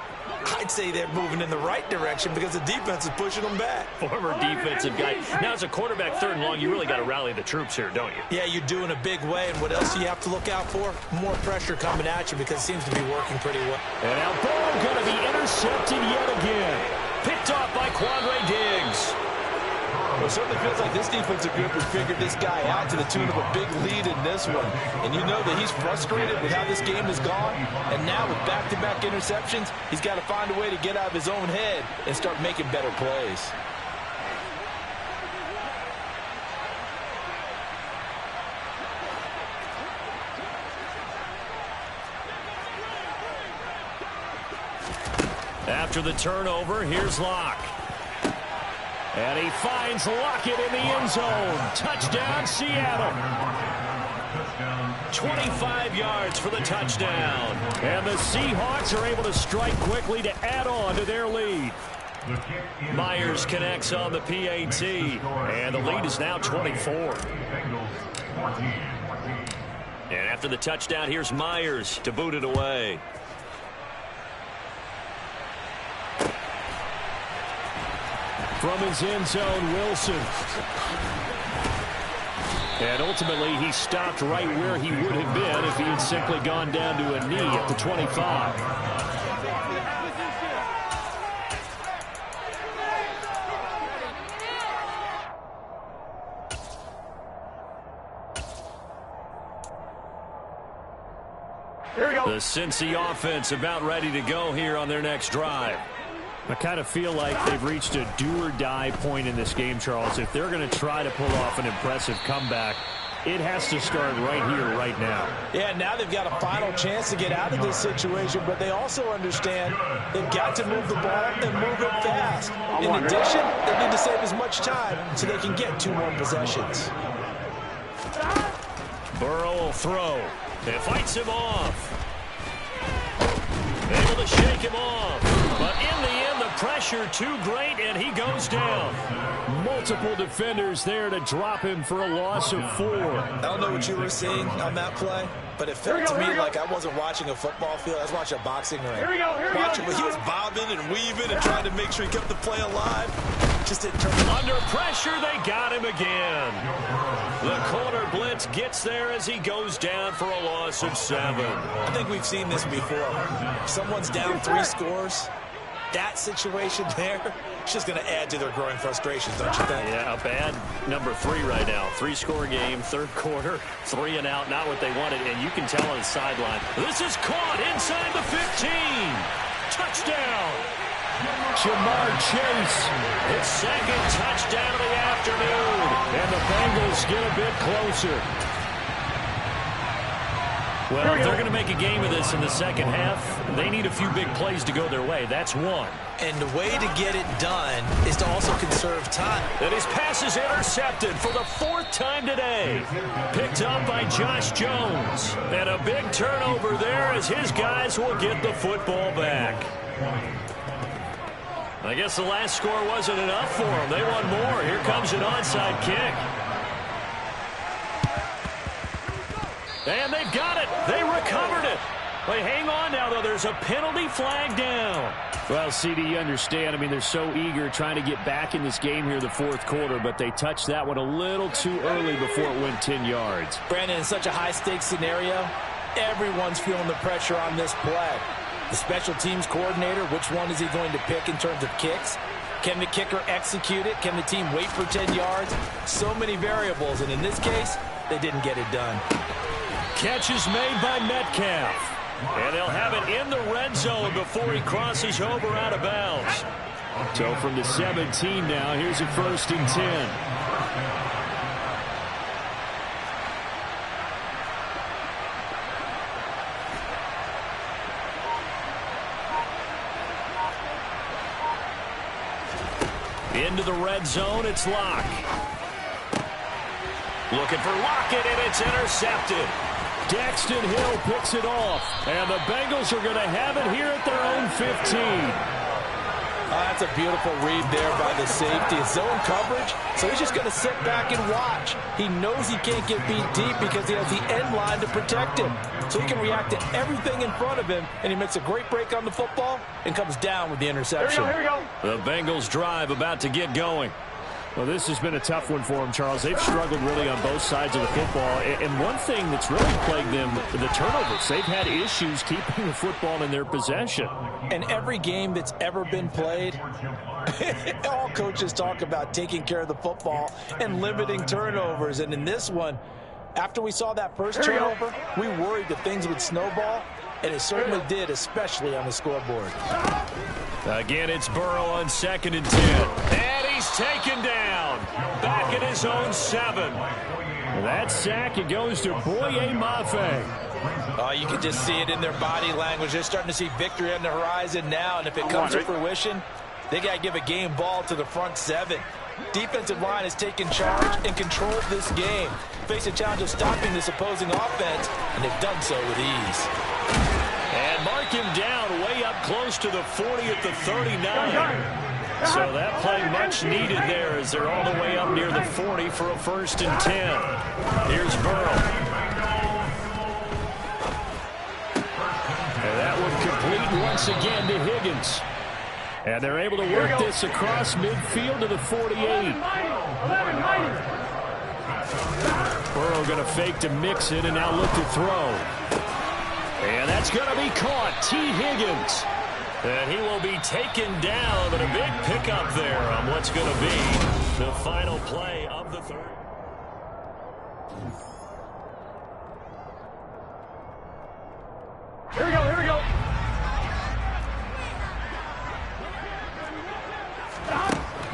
I'd say they're moving in the right direction because the defense is pushing them back. Former defensive guy. Now, as a quarterback, third and long, you really got to rally the troops here, don't you? Yeah, you do in a big way. And what else do you have to look out for? More pressure coming at you because it seems to be working pretty well. And now Burrow going to be intercepted yet again. Picked off by Quandre Diggs. Well, it certainly feels like this defensive group has figured this guy out to the tune of a big lead in this one. And you know that he's frustrated with how this game has gone. And now with back-to-back interceptions, he's got to find a way to get out of his own head and start making better plays. After the turnover, here's Locke. And he finds Lockett in the end zone. Touchdown, Seattle. 25 yards for the touchdown. And the Seahawks are able to strike quickly to add on to their lead. Myers connects on the PAT. And the lead is now 24. And after the touchdown, here's Myers to boot it away. From his end zone, Wilson. And ultimately, he stopped right where he would have been if he had simply gone down to a knee at the 25. Here we go. The Cincy offense about ready to go here on their next drive. I kind of feel like they've reached a do-or-die point in this game, Charles. If they're going to try to pull off an impressive comeback, it has to start right here, right now. Yeah, now they've got a final chance to get out of this situation, but they also understand they've got to move the ball and move it fast. In addition, they need to save as much time so they can get 2 more possessions. Burrow will throw. It fights him off. Able to shake him off. But in the end, the pressure too great, and he goes down. Multiple defenders there to drop him for a loss of 4. I don't know what you were seeing on that play, but it felt to me like I wasn't watching a football field. I was watching a boxing ring. Here we go. But he was bobbing and weaving and trying to make sure he kept the play alive. Just didn't turn. Under pressure, they got him again. The corner blitz gets there as he goes down for a loss of 7. I think we've seen this before. If someone's down 3 scores, that situation there, it's just going to add to their growing frustrations, don't you think? Yeah, a bad number 3 right now. 3-score game, third quarter, 3 and out, not what they wanted, and you can tell on the sideline. This is caught inside the 15. Touchdown. Jamar Chase, his second touchdown of the afternoon, and the Bengals get a bit closer. Well, if they're going to make a game of this in the second half, they need a few big plays to go their way. That's one. And the way to get it done is to also conserve time. And his pass is intercepted for the 4th time today. Picked up by Josh Jones. And a big turnover there as his guys will get the football back. I guess the last score wasn't enough for them. They want more. Here comes an onside kick. And they've got it. They recovered it. Wait, hang on now, though. There's a penalty flag down. Well, CD, you understand. I mean, they're so eager trying to get back in this game here in the fourth quarter, but they touched that one a little too early before it went 10 yards. Brandon, in such a high-stakes scenario, everyone's feeling the pressure on this play. The special teams coordinator, which one is he going to pick in terms of kicks? Can the kicker execute it? Can the team wait for 10 yards? So many variables, and in this case, they didn't get it done. Catch is made by Metcalf. And they'll have it in the red zone before he crosses over out of bounds. So from the 17 now, here's a 1st and 10. Into the red zone, it's Locke. Looking for Lockett, and it's intercepted. Daxton Hill picks it off, and the Bengals are going to have it here at their own 15. That's a beautiful read there by the safety. It's zone coverage, so he's just going to sit back and watch. He knows he can't get beat deep because he has the end line to protect him. So he can react to everything in front of him, and he makes a great break on the football and comes down with the interception. Here we go. The Bengals drive about to get going. Well, this has been a tough one for them, Charles. They've struggled really on both sides of the football. And one thing that's really plagued them, the turnovers. They've had issues keeping the football in their possession. And every game that's ever been played, all coaches talk about taking care of the football and limiting turnovers. And in this one, after we saw that first turnover, we worried that things would snowball, and it certainly did, especially on the scoreboard. Again, it's Burrow on 2nd and 10. And he's taken down. Back at his own 7. That sack, it goes to Boye Mafe. Oh, you can just see it in their body language. They're starting to see victory on the horizon now, and if it comes to fruition, they got to give a game ball to the front 7. Defensive line has taken charge and controlled this game. Face a challenge of stopping this opposing offense, and they've done so with ease. And mark him down way up close to the 40 at the 39. So that play much needed there as they're all the way up near the 40 for a 1st and 10. Here's Burrow. And that one complete once again to Higgins. And they're able to work this across midfield to the 48. Burrow going to fake to mix it and now look to throw. And that's going to be caught. T. Higgins. And he will be taken down, but a big pickup there on what's going to be the final play of the third. Here we go, here we go.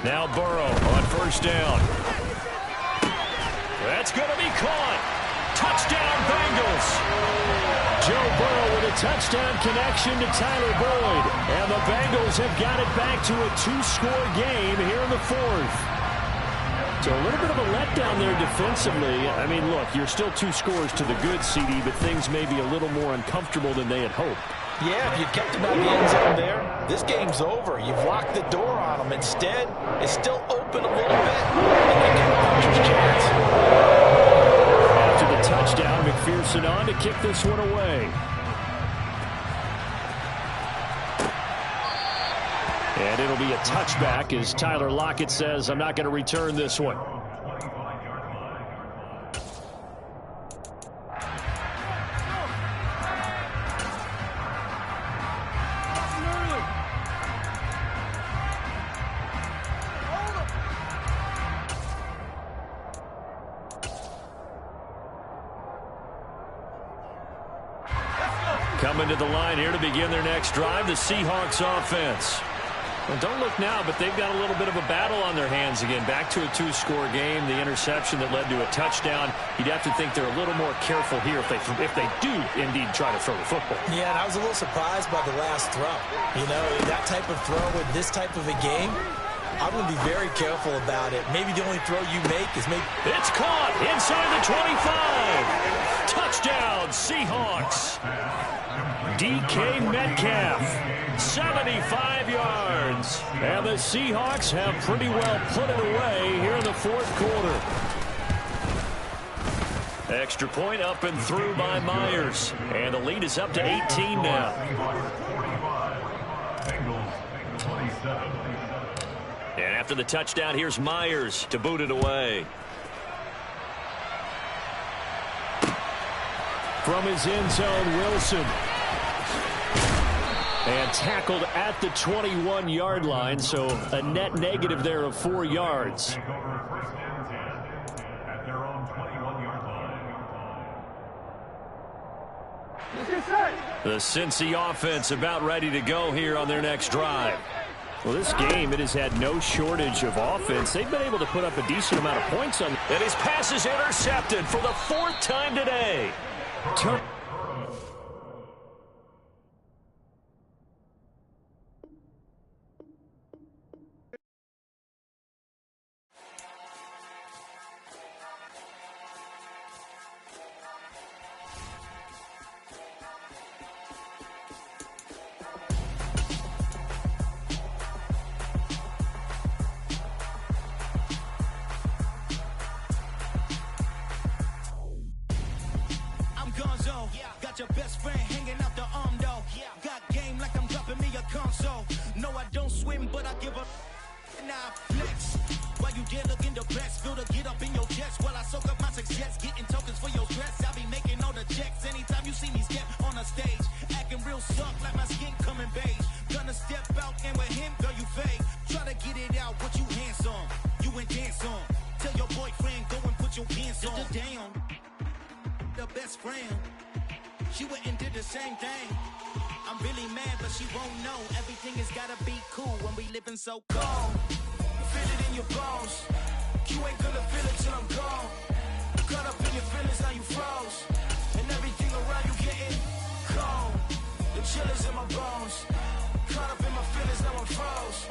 Now Burrow on 1st down. That's going to be caught. Touchdown, Bengals. Joe Burrow with a touchdown connection to Tyler Boyd. And the Bengals have got it back to a 2-score game here in the 4th. So a little bit of a letdown there defensively. I mean, look, you're still 2 scores to the good, CD, but things may be a little more uncomfortable than they had hoped. Yeah, if you kept them out of the end zone there, this game's over. You've locked the door on them. Instead, it's still open a little bit, and they get a puncher's chance. After the touchdown, McPherson on to kick this one away. And it'll be a touchback as Tyler Lockett says, I'm not going to return this one. Coming to the line here to begin their next drive, the Seahawks offense. Well, don't look now, but they've got a little bit of a battle on their hands again. Back to a 2-score game. The interception that led to a touchdown. You'd have to think they're a little more careful here if they do indeed try to throw the football. Yeah, and I was a little surprised by the last throw. You know, that type of throw with this type of a game, I'm going to be very careful about it. Maybe the only throw you make is maybe... It's caught inside the 25. Touchdown, Seahawks. DK Metcalf, 75 yards. And the Seahawks have pretty well put it away here in the fourth quarter. Extra point up and through by Myers. And the lead is up to 18 now. And after the touchdown, here's Myers to boot it away. From his end zone, Wilson. And tackled at the 21-yard line, so a net negative there of 4 yards. The Cincy offense about ready to go here on their next drive. Well, this game, it has had no shortage of offense. They've been able to put up a decent amount of points on. And his pass is intercepted for the 4th time today. Got your best friend hanging out the arm though. Got game like I'm dropping me a console. No, I don't swim, but I give up. Now flex. While you there looking the best, feel the get up in your chest while I soak up my success. Getting tokens for your stress. I be making all the checks anytime you see me step on a stage. Acting real suck like my skin coming beige. Gonna step out and with him, girl, you fake. Try to get it out, what you handsome. You and dance on. Tell your boyfriend, go and put your pants on. Down. The best friend. She went and did the same thing. I'm really mad, but she won't know. Everything has gotta be cool when we living so cold. Feel it in your bones. You ain't gonna feel it till I'm gone. Caught up in your feelings, now you froze. And everything around you getting cold. The chill is in my bones. Caught up in my feelings, now I'm froze.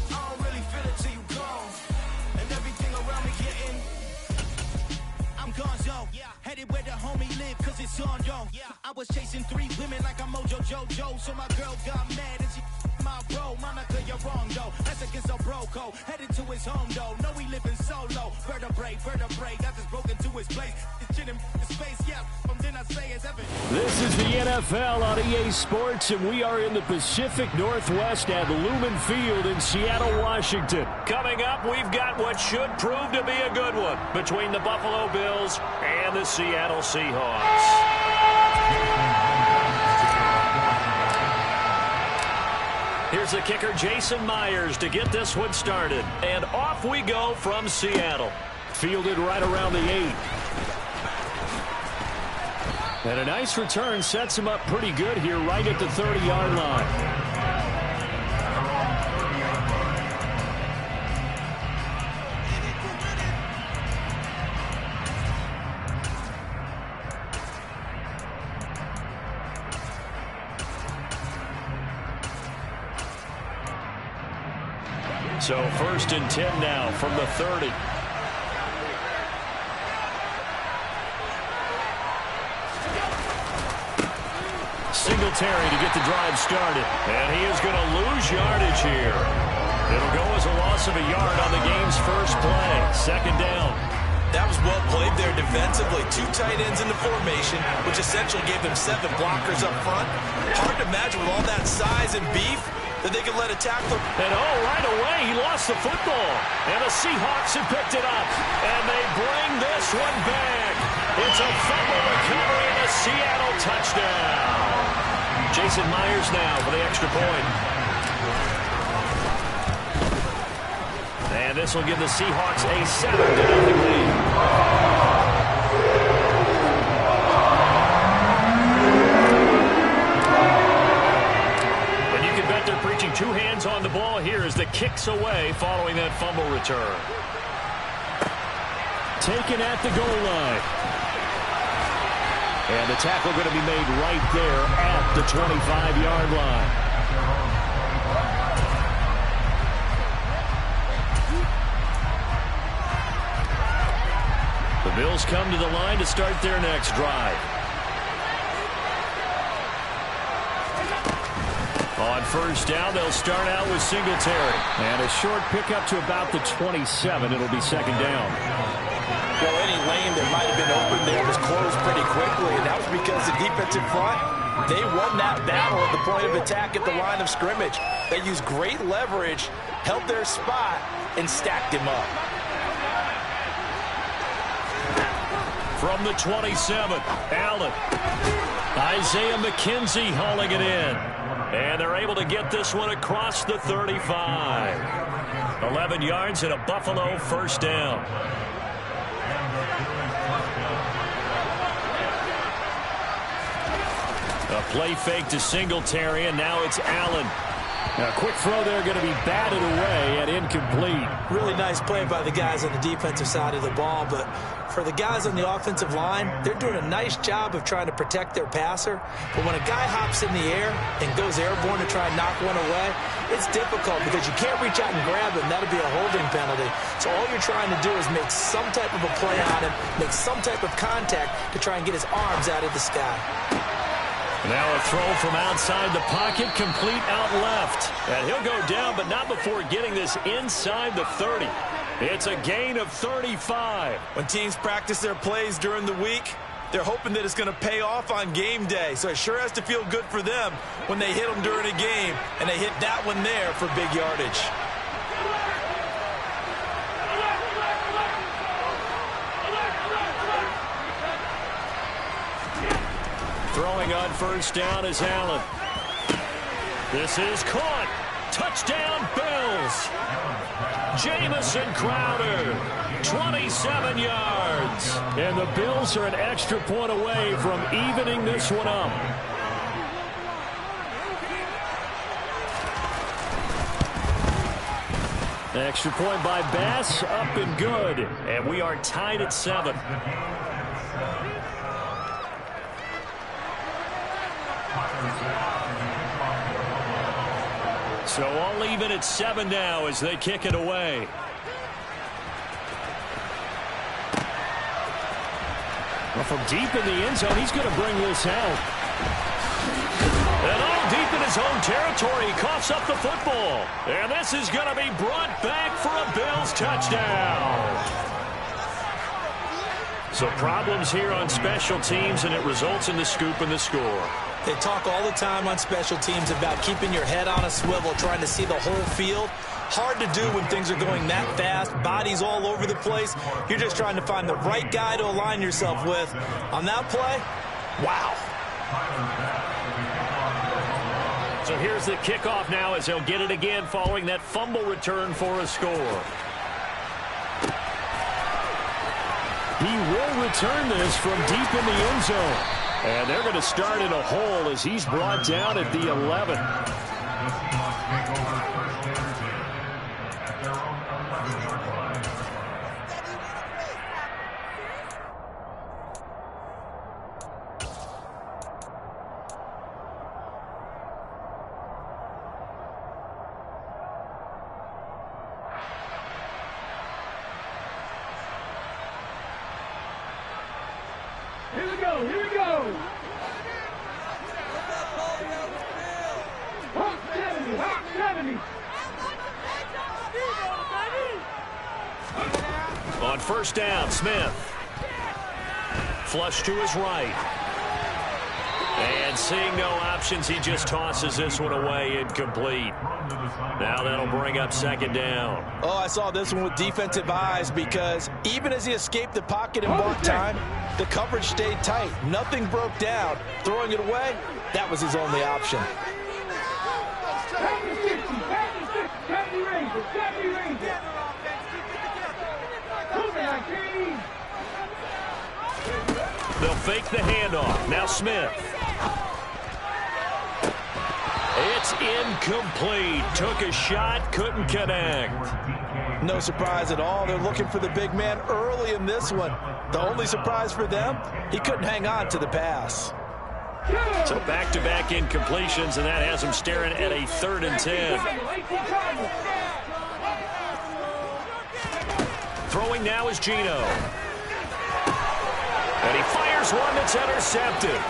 I don't really feel it till you gone. And everything around me getting I'm gonzo. Headed where the homie live, cause it's on, yo. I was chasing 3 women like I'm Mojo Jojo. So my girl got mad and she my bro. Monica, you're wrong, though. That's against a bro code. Headed to his home, though. No, he living solo. Vertebrae. Got this broken to his place. It's chin in his face, yeah. From then I say it's heaven. This is the NFL on EA Sports, and we are in the Pacific Northwest at Lumen Field in Seattle, Washington. Coming up, we've got what should prove to be a good one between the Buffalo Bills and the Seattle Seahawks. Here's the kicker, Jason Myers, to get this one started. And off we go from Seattle. Fielded right around the 8. And a nice return sets him up pretty good here right at the 30-yard line. So 1st and 10 now from the 30. Singletary to get the drive started. And he is going to lose yardage here. It'll go as a loss of a yard on the game's first play. 2nd down. That was well played there defensively. 2 tight ends in the formation, which essentially gave them 7 blockers up front. Hard to imagine with all that size and beef that they could let a tackler. And right away, he lost the football. And the Seahawks have picked it up. And they bring this one back. It's a fumble recovery and a Seattle touchdown. Jason Myers now for the extra point. And this will give the Seahawks a 7-0 lead. Two hands on the ball here following that fumble return. Taken at the goal line. And the tackle going to be made right there at the 25-yard line. The Bills come to the line to start their next drive. On first down, they'll start out with Singletary. And a short pickup to about the 27. It'll be second down. Well, any lane that might have been open there was closed pretty quickly, and that was because the defensive front, they won that battle at the point of attack at the line of scrimmage. They used great leverage, held their spot, and stacked him up. From the 27, Allen. Isaiah McKenzie hauling it in. And they're able to get this one across the 35. 11 yards and a Buffalo first down. A play fake to Singletary, and now it's Allen. A quick throw there going to be batted away and incomplete. Really nice play by the guys on the defensive side of the ball, but for the guys on the offensive line, they're doing a nice job of trying to protect their passer. But when a guy hops in the air and goes airborne to try and knock one away, it's difficult because you can't reach out and grab him. That'll be a holding penalty. So all you're trying to do is make some type of a play on him, make some type of contact to try and get his arms out of the sky. Now a throw from outside the pocket, complete out left. And he'll go down, but not before getting this inside the 30. It's a gain of 35. When teams practice their plays during the week, they're hoping that it's going to pay off on game day. So it sure has to feel good for them when they hit them during a game, and they hit that one there for big yardage. Throwing on first down is Allen. This is caught. Touchdown, Bills. Jamison Crowder, 27 yards. And the Bills are an extra point away from evening this one up. Extra point by Bass, up and good. And we are tied at 7. So all even at 7 now as they kick it away. Well, from deep in the end zone, he's going to bring this out. And all deep in his own territory, he coughs up the football. And this is going to be brought back for a Bills touchdown. So problems here on special teams, and it results in the scoop and the score. They talk all the time on special teams about keeping your head on a swivel, trying to see the whole field. Hard to do when things are going that fast, bodies all over the place. You're just trying to find the right guy to align yourself with. On that play, wow. So here's the kickoff now as they'll get it again following that fumble return for a score. He will return this from deep in the end zone. And they're going to start in a hole as he's brought down at the 11. Here we go, here we go. Hot 70, hot 70. On first down, Smith. Flush to his right. And seeing no options, he just tosses this one away, incomplete. Now that'll bring up second down. Oh, I saw this one with defensive eyes because even as he escaped the pocket and bought time, the coverage stayed tight. Nothing broke down. Throwing it away, that was his only option. They'll fake the handoff. Now Smith. it's incomplete. Took a shot, couldn't connect. No surprise at all. They're looking for the big man early in this one. The only surprise for them, he couldn't hang on to the pass. So back-to-back incompletions, and that has him staring at a 3rd and 10. Throwing now is Gino. And he fires one that's intercepted.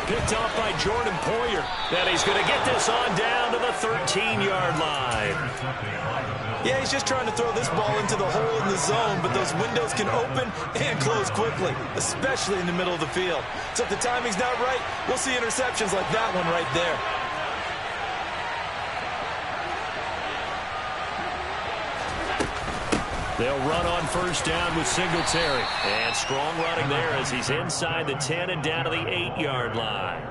Picked off by Jordan Poyer. And he's going to get this on down to the 13-yard line. Yeah, he's just trying to throw this ball into the hole in the zone, but those windows can open and close quickly, especially in the middle of the field. So if the timing's not right, we'll see interceptions like that one right there. They'll run on 1st down with Singletary. And strong running there as he's inside the 10 and down to the 8-yard line.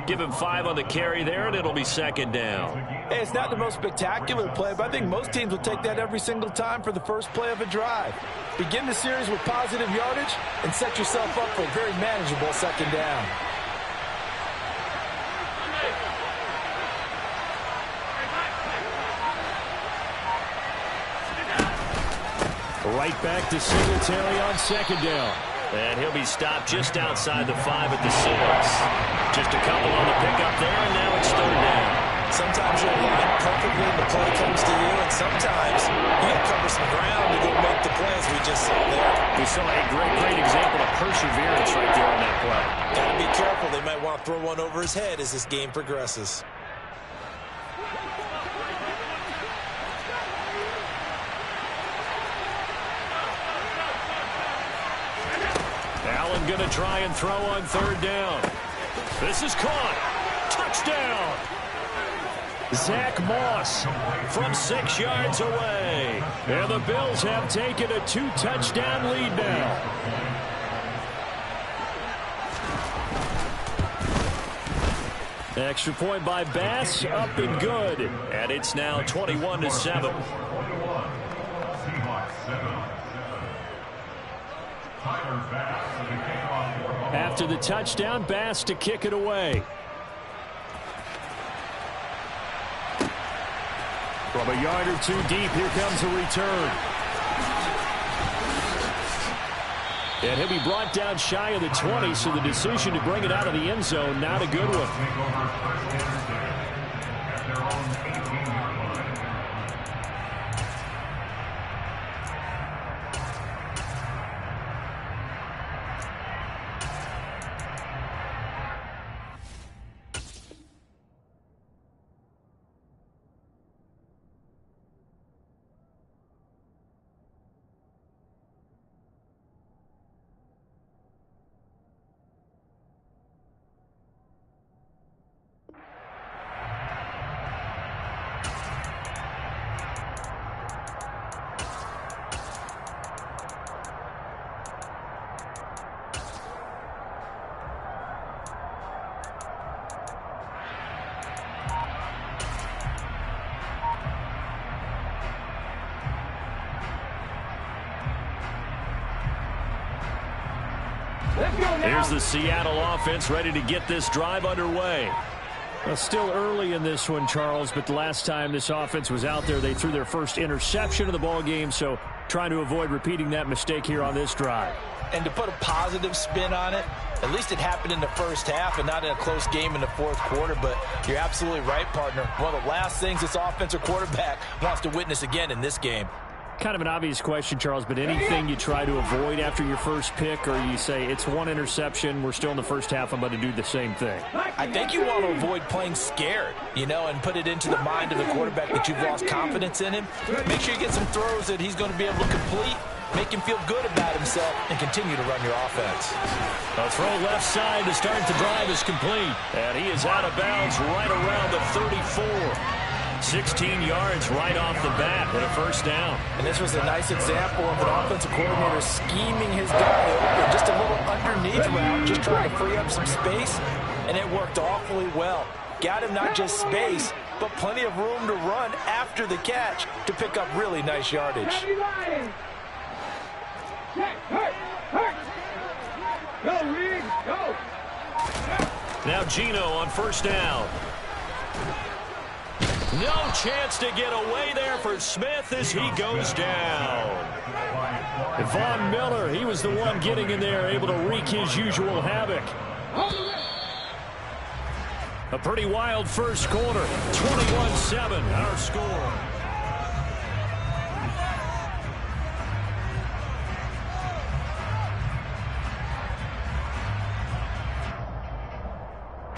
Give him 5 on the carry there, and it'll be 2nd down. Hey, it's not the most spectacular play, but I think most teams will take that every single time for the first play of a drive. Begin the series with positive yardage and set yourself up for a very manageable 2nd down. Right back to Singletary on 2nd down. And he'll be stopped just outside the 5 at the 6. Just a couple on the pickup there, and now it's 3rd down. Sometimes you'll line perfectly and the play comes to you, and sometimes you got to cover some ground to go make the play, as we just saw there. We saw a great example of perseverance right there on that play. Got to be careful. They might want to throw one over his head as this game progresses. Allen going to try and throw on 3rd down. This is caught. Touchdown. Zach Moss From 6 yards away. and the Bills have taken a 2-touchdown lead now. Extra point by Bass, up and good. And it's now 21-7. After the touchdown, Bass to kick it away. From a yard or 2 deep, here comes a return. And he'll be brought down shy of the 20, so the decision to bring it out of the end zone, not a good one. Here's the Seattle offense ready to get this drive underway. Well, still early in this one, Charles, but the last time this offense was out there, they threw their first interception of the ball game, so trying to avoid repeating that mistake here on this drive. And to put a positive spin on it, at least it happened in the first half and not in a close game in the 4th quarter, but you're absolutely right, partner. One of the last things this offensive quarterback wants to witness again in this game. Kind of an obvious question, Charles, but anything you try to avoid after your first pick, or you say it's 1 interception, we're still in the first half, I'm going to do the same thing? I think you want to avoid playing scared, and put it into the mind of the quarterback that you've lost confidence in him. Make sure you get some throws that he's going to be able to complete, make him feel good about himself, and continue to run your offense. A throw left side to start the drive is complete. And he is out of bounds right around the 34. 16 yards right off the bat and a 1st down. And this was a nice example of an offensive coordinator scheming his guy open. Just a little underneath route, just trying to free up some space, and it worked awfully well. Got him not just space, but plenty of room to run after the catch to pick up really nice yardage. Now Gino on 1st down. No chance to get away there for Smith as he goes down. Von Miller, he was the one getting in there, able to wreak his usual havoc. A pretty wild first quarter. 21-7, our score.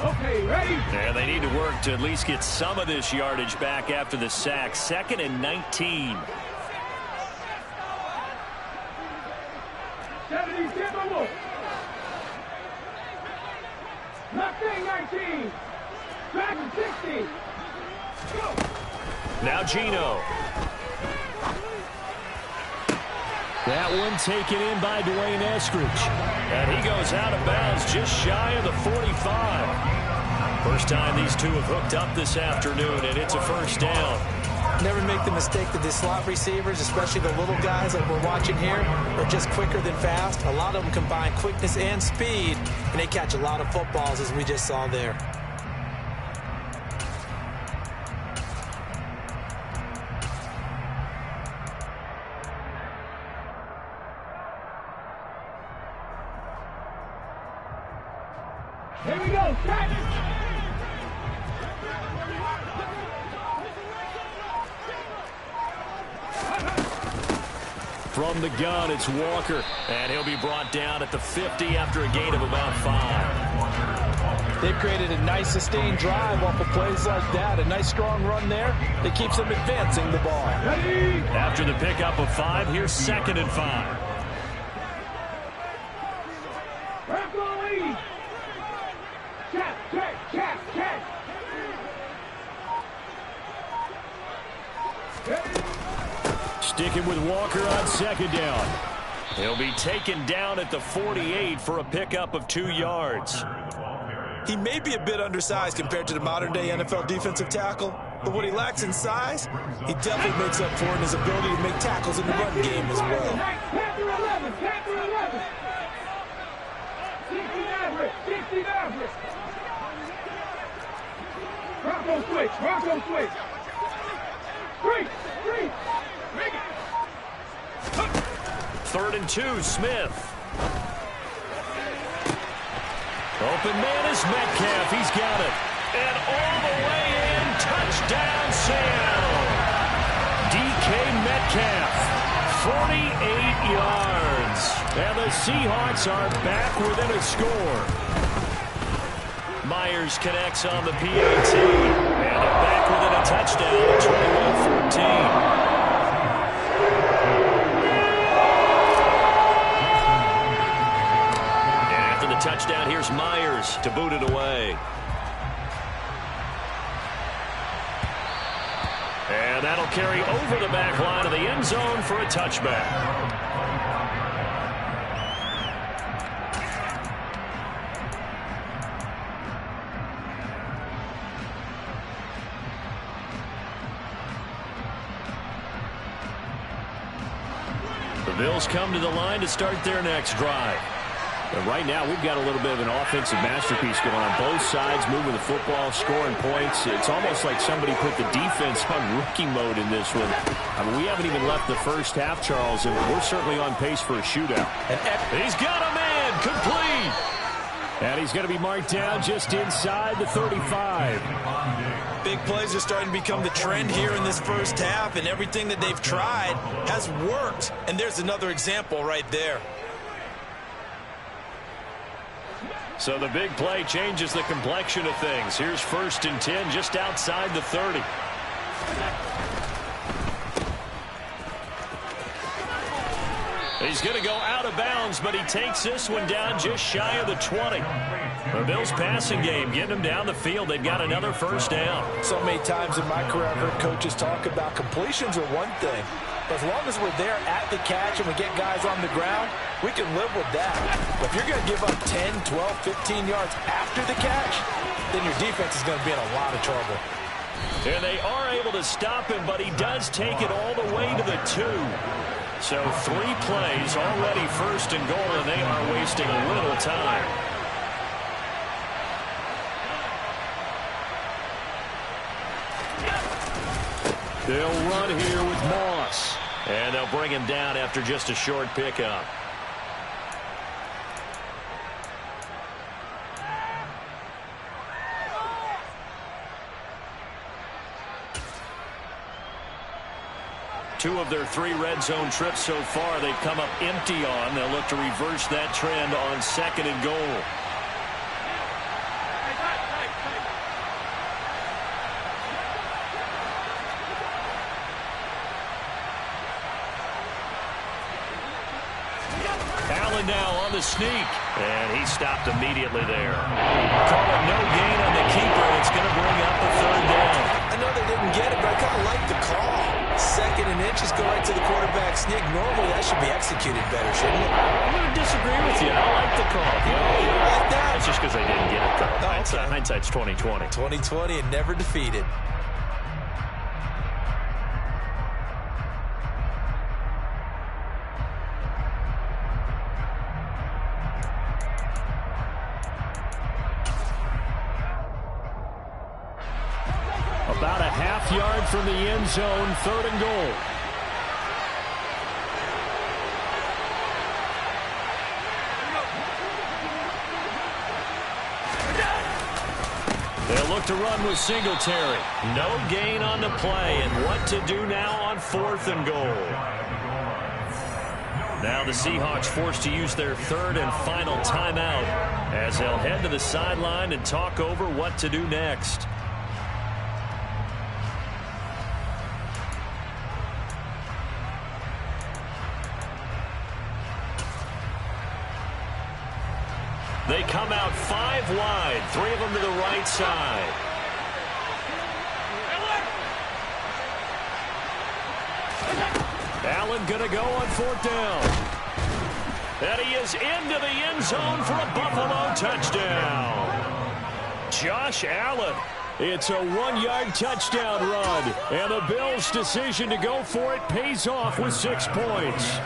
Okay, ready? And they need to work to at least get some of this yardage back after the sack. 2nd and 19. 70, get over. Left thing, 19. Back and 60. Go. Now Gino. That one taken in by Dwayne Eskridge. And he goes out of bounds just shy of the 45. First time these two have hooked up this afternoon, and it's a first down. Never make the mistake that the slot receivers, especially the little guys that we're watching here, are just quicker than fast. A lot of them combine quickness and speed, and they catch a lot of footballs, as we just saw there. Here we go, catch! From the gun, it's Walker. And he'll be brought down at the 50 after a gain of about 5. They've created a nice sustained drive off of plays like that. A nice strong run there that keeps them advancing the ball. Ready? After the pickup of 5, here's 2nd and 5. Sticking with Walker on 2nd down. He'll be taken down at the 48 for a pickup of 2 yards. He may be a bit undersized compared to the modern-day NFL defensive tackle, but what he lacks in size, he definitely makes up for in his ability to make tackles in the run game as well. Panther 11, Panther 11. 60 average, 60 average. Bronco switch, Bronco switch. Three. 3rd and 2, Smith. Open man is Metcalf. He's got it. And all the way in, touchdown Seattle. DK Metcalf, 48 yards. And the Seahawks are back within a score. Myers connects on the PAT. And they're back within a touchdown, 21-14. Touchdown, here's Myers to boot it away. And that'll carry over the back line of the end zone for a touchback. The Bills come to the line to start their next drive. But right now, we've got a little bit of an offensive masterpiece going on. Both sides moving the football, scoring points. It's almost like somebody put the defense on rookie mode in this one. I mean, we haven't even left the first half, Charles, and we're certainly on pace for a shootout. And he's got a man, complete. And he's going to be marked down just inside the 35. Big plays are starting to become the trend here in this first half, and everything that they've tried has worked. And there's another example right there. So the big play changes the complexion of things. Here's 1st and 10 just outside the 30. He's going to go out of bounds, but he takes this one down just shy of the 20. The Bills passing game getting them down the field. They've got another first down. So many times in my career I've heard coaches talk about completions are one thing. But as long as we're there at the catch and we get guys on the ground, we can live with that. But if you're going to give up 10, 12, 15 yards after the catch, then your defense is going to be in a lot of trouble. And they are able to stop him, but he does take it all the way to the 2. So 3 plays already 1st and goal, and they are wasting a little time. They'll run here with Moss. And they'll bring him down after just a short pickup. Two of their 3 red zone trips so far they've come up empty on. They'll look to reverse that trend on 2nd and goal. Allen now on the sneak. And he stopped immediately there. Call it no gain on the keeper. It's going to bring up the 3rd down. I know they didn't get it, but I kind of like the call. 2nd and inches, go right to the quarterback sneak. Normally, that should be executed better, shouldn't it? I'm going to disagree with you. I like the call. You like that? It's just because they didn't get it, though. Oh, okay. Hindsight's 20/20. 20/20 and never defeated. About a half-yard from the end zone, 3rd and goal. They'll look to run with Singletary. No gain on the play, and what to do now on 4th and goal. Now the Seahawks forced to use their 3rd and final timeout as they'll head to the sideline and talk over what to do next. They come out 5 wide, 3 of them to the right side. Allen going to go on 4th down. And he is into the end zone for a Buffalo touchdown. Josh Allen. It's a 1-yard touchdown run. And the Bills' decision to go for it pays off with 6 points.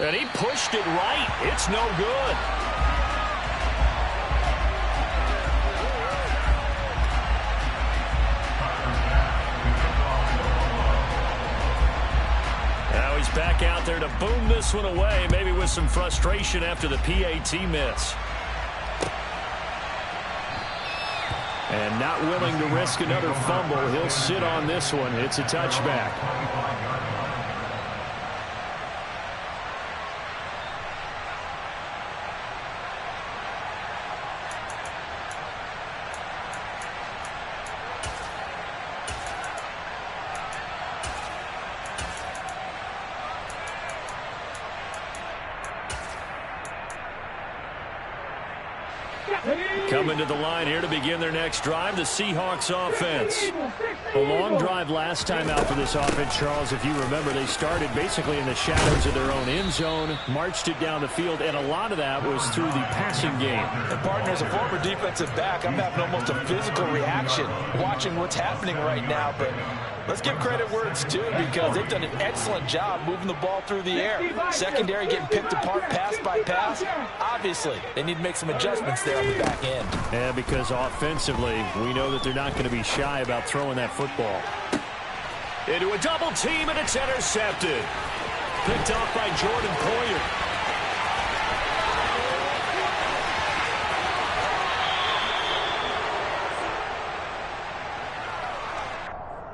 And he pushed it right. It's no good. Now he's back out there to boom this one away, maybe with some frustration after the PAT miss. And not willing to risk another fumble, he'll sit on this one. It's a touchback. Coming to the line here to begin their next drive, the Seahawks offense. A long drive last time out for this offense, Charles. If you remember, they started basically in the shadows of their own end zone, marched it down the field, and a lot of that was through the passing game. And partner, as a former defensive back, I'm having almost a physical reaction watching what's happening right now. But let's give credit where it's due, because they've done an excellent job moving the ball through the air. Secondary getting picked apart pass by pass. Obviously, they need to make some adjustments there on the back end. Yeah, because offensively, we know that they're not going to be shy about throwing that football. Into a double team, and it's intercepted. Picked off by Jordan Poyer.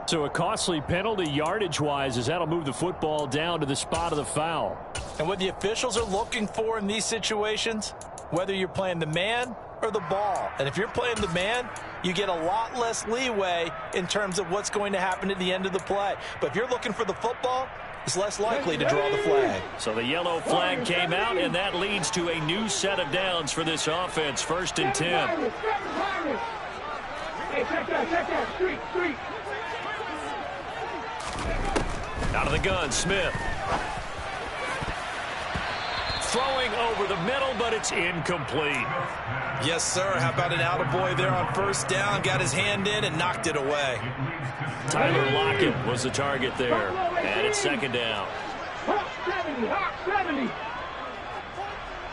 So a costly penalty yardage-wise, as that'll move the football down to the spot of the foul. And what the officials are looking for in these situations, whether you're playing the man or the ball. And if you're playing the man, you get a lot less leeway in terms of what's going to happen at the end of the play. But if you're looking for the football, it's less likely to draw the flag. So the yellow flag came out, and that leads to a new set of downs for this offense. 1st and 10. Hey, check that, street. Out of the gun, Smith. Throwing over the middle, but it's incomplete. Yes, sir. How about an attaboy there on 1st down? Got his hand in and knocked it away. Tyler Lockett was the target there. And it's 2nd down.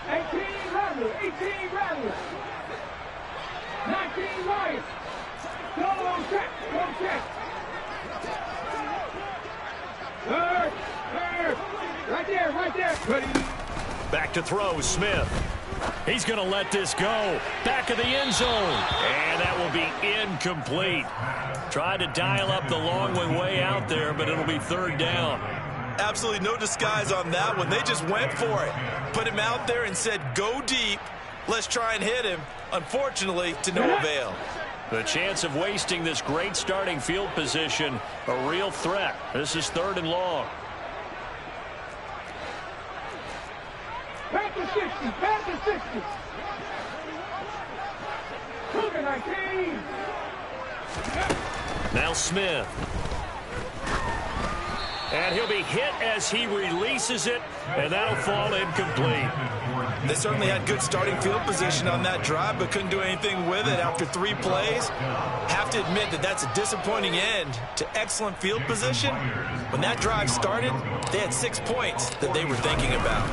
18 Rattler, 18 Rattler. 19 Myers. Go check, go check. Third. Right there. Ready. Back to throw, Smith. He's going to let this go. Back of the end zone. And that will be incomplete. Tried to dial up the long way out there, but it'll be third down. Absolutely no disguise on that one. They just went for it. Put him out there and said, go deep. Let's try and hit him. Unfortunately, to no avail. The chance of wasting this great starting field position, a real threat. This is third and long. Back to 60, back to 60. Look at 19. Now Smith. And he'll be hit as he releases it, and that'll fall incomplete. They certainly had good starting field position on that drive, but couldn't do anything with it after 3 plays. Have to admit that that's a disappointing end to excellent field position. When that drive started, they had 6 points that they were thinking about.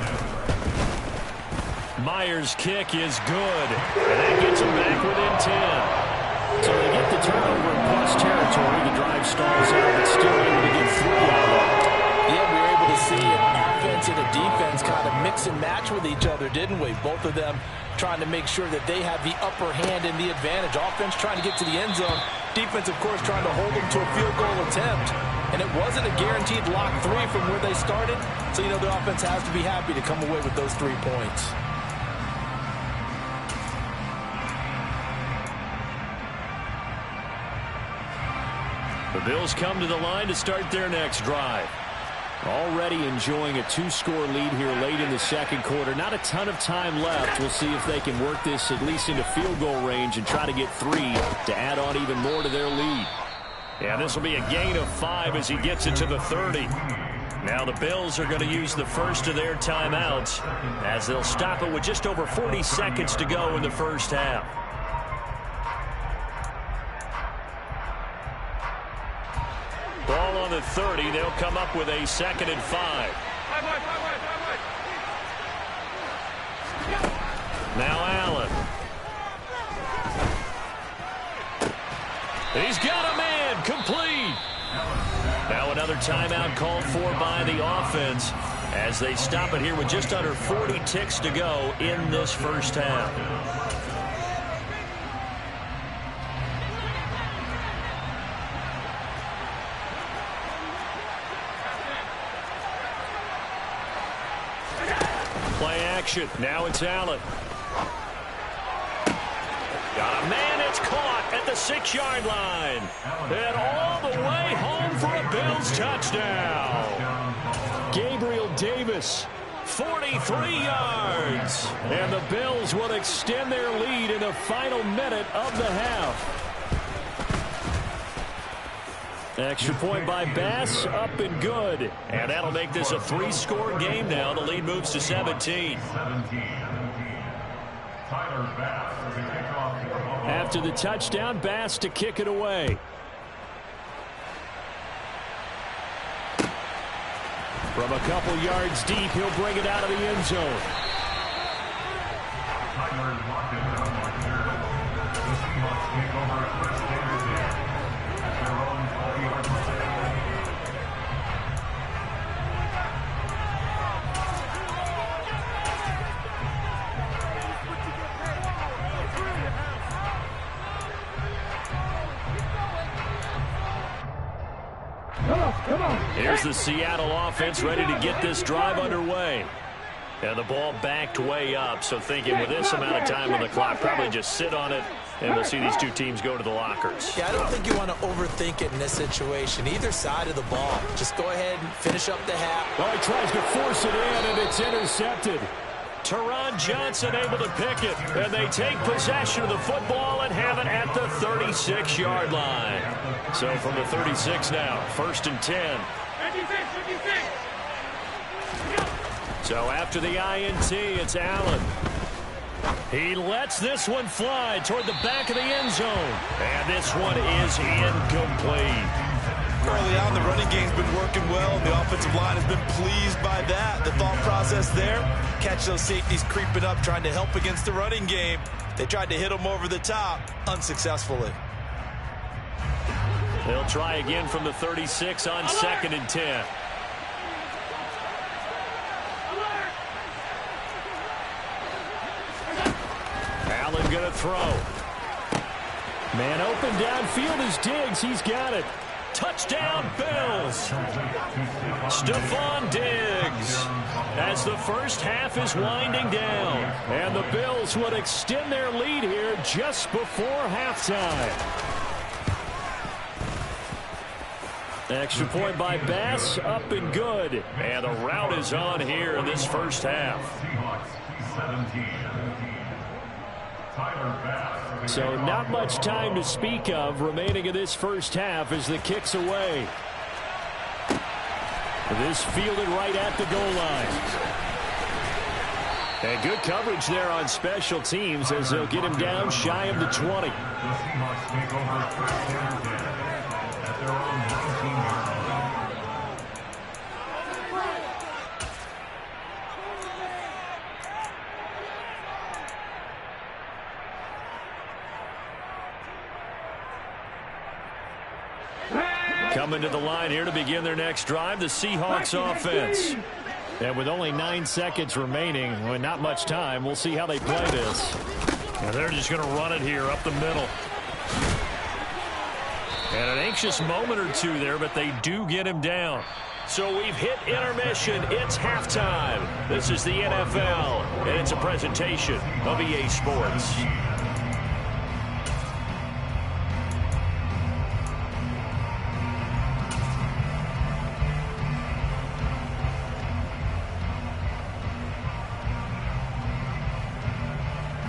Myers' kick is good, and that gets him back within 10. So they get the turnover in plus territory. The drive stalls out, but still able to get 3 out of it. Yeah, we were able to see an offense and a defense kind of mix and match with each other, didn't we? Both of them trying to make sure that they have the upper hand and the advantage. Offense trying to get to the end zone. Defense, of course, trying to hold them to a field goal attempt. And it wasn't a guaranteed lock 3 from where they started. So, the offense has to be happy to come away with those 3 points. The Bills come to the line to start their next drive. Already enjoying a 2-score lead here late in the second quarter. Not a ton of time left. We'll see if they can work this at least into field goal range and try to get 3 to add on even more to their lead. Yeah, this will be a gain of 5 as he gets it to the 30. Now the Bills are going to use the first of their timeouts as they'll stop it with just over 40 seconds to go in the first half. Ball on the 30. They'll come up with a 2nd and 5. Now Allen. He's got a man. Complete. Now another timeout called for by the offense as they stop it here with just under 40 ticks to go in this first half. Play action. Now it's Allen. Got a man. It's caught at the 6-yard line. And all the way home for a Bills touchdown. Gabriel Davis, 43 yards. And the Bills will extend their lead in the final minute of the half. Extra point by Bass, up and good. And that'll make this a 3-score game now. The lead moves to 17. After the touchdown, Bass to kick it away. From a couple yards deep, he'll bring it out of the end zone. Here's the Seattle offense ready to get this drive underway. And the ball backed way up, so thinking with this amount of time on the clock, probably just sit on it, and we'll see these 2 teams go to the lockers. Yeah, I don't think you want to overthink it in this situation. Either side of the ball. Just go ahead and finish up the half. Well, he tries to force it in, and it's intercepted. Teron Johnson able to pick it, and they take possession of the football and have it at the 36-yard line. So from the 36 now, 1st and 10. So after the INT, it's Allen. He lets this one fly toward the back of the end zone. And this one is incomplete. Early on, the running game's been working well. The offensive line has been pleased by that. The thought process there, catch those safeties creeping up, trying to help against the running game. They tried to hit them over the top, unsuccessfully. They'll try again from the 36 on 2nd and 10. Allen going to throw. Man open downfield is Diggs. He's got it. Touchdown, Bills. Stephon Diggs. As the first half is winding down. And the Bills would extend their lead here just before halftime. Extra point by Bass, up and good. And the route is on here in this first half. So not much time to speak of remaining in this first half as the kick's away. This fielded right at the goal line. And good coverage there on special teams as they'll get him down shy of the 20. Coming to the line here to begin their next drive, the Seahawks offense. And with only 9 seconds remaining, with not much time, we'll see how they play this. And they're just going to run it here up the middle. And an anxious moment or two there, but they do get him down. So we've hit intermission. It's halftime. This is the NFL, and it's a presentation of EA Sports.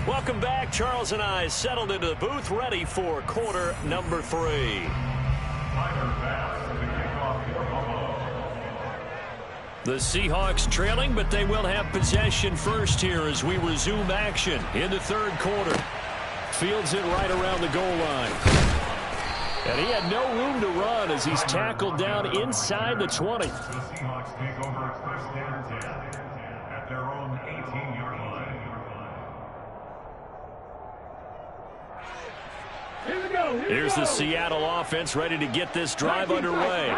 Welcome back. Charles and I settled into the booth, ready for quarter number 3. The Seahawks trailing, but they will have possession first here as we resume action in the third quarter. Fields it right around the goal line. And he had no room to run as he's tackled down inside the 20. The Seahawks take over at first down 10 at their own 18-yard line. Here's the Seattle offense ready to get this drive underway.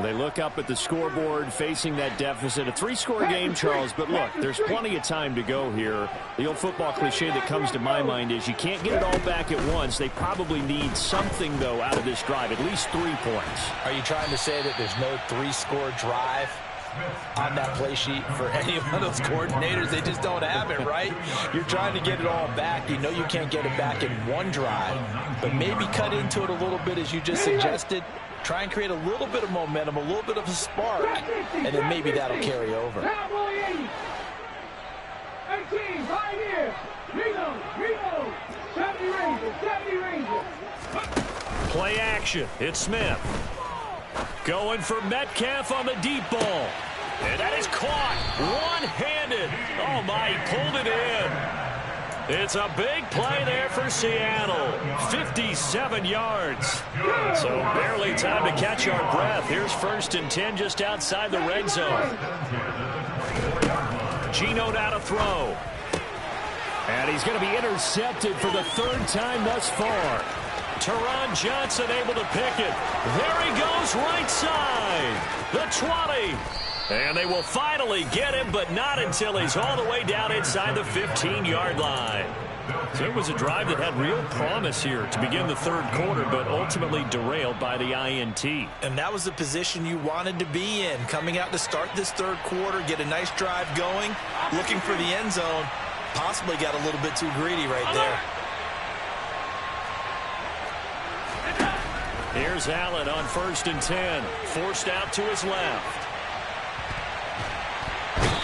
They look up at the scoreboard facing that deficit. A 3-score game, Charles, but look, there's plenty of time to go here. The old football cliche that comes to my mind is you can't get it all back at once. They probably need something, though, out of this drive, at least 3 points. Are you trying to say that there's no 3-score drive on that play sheet for any one of those coordinators? They just don't have it, right? You're trying to get it all back. You know you can't get it back in one drive, but maybe cut into it a little bit as you just suggested. Try and create a little bit of momentum, a little bit of a spark, and then maybe that'll carry over. Play action. It's Smith. Going for Metcalf on the deep ball. And that is caught one-handed. Oh, my, he pulled it in. It's a big play there for Seattle. 57 yards. So barely time to catch our breath. Here's 1st and 10 just outside the red zone. Geno now to throw. And he's going to be intercepted for the 3rd time thus far. Teron Johnson able to pick it. There he goes right side. The 20. And they will finally get him, but not until he's all the way down inside the 15-yard line. So it was a drive that had real promise here to begin the 3rd quarter, but ultimately derailed by the INT. And that was the position you wanted to be in. Coming out to start this 3rd quarter, get a nice drive going, looking for the end zone. Possibly got a little bit too greedy right there. Here's Allen on 1st and 10. Forced out to his left.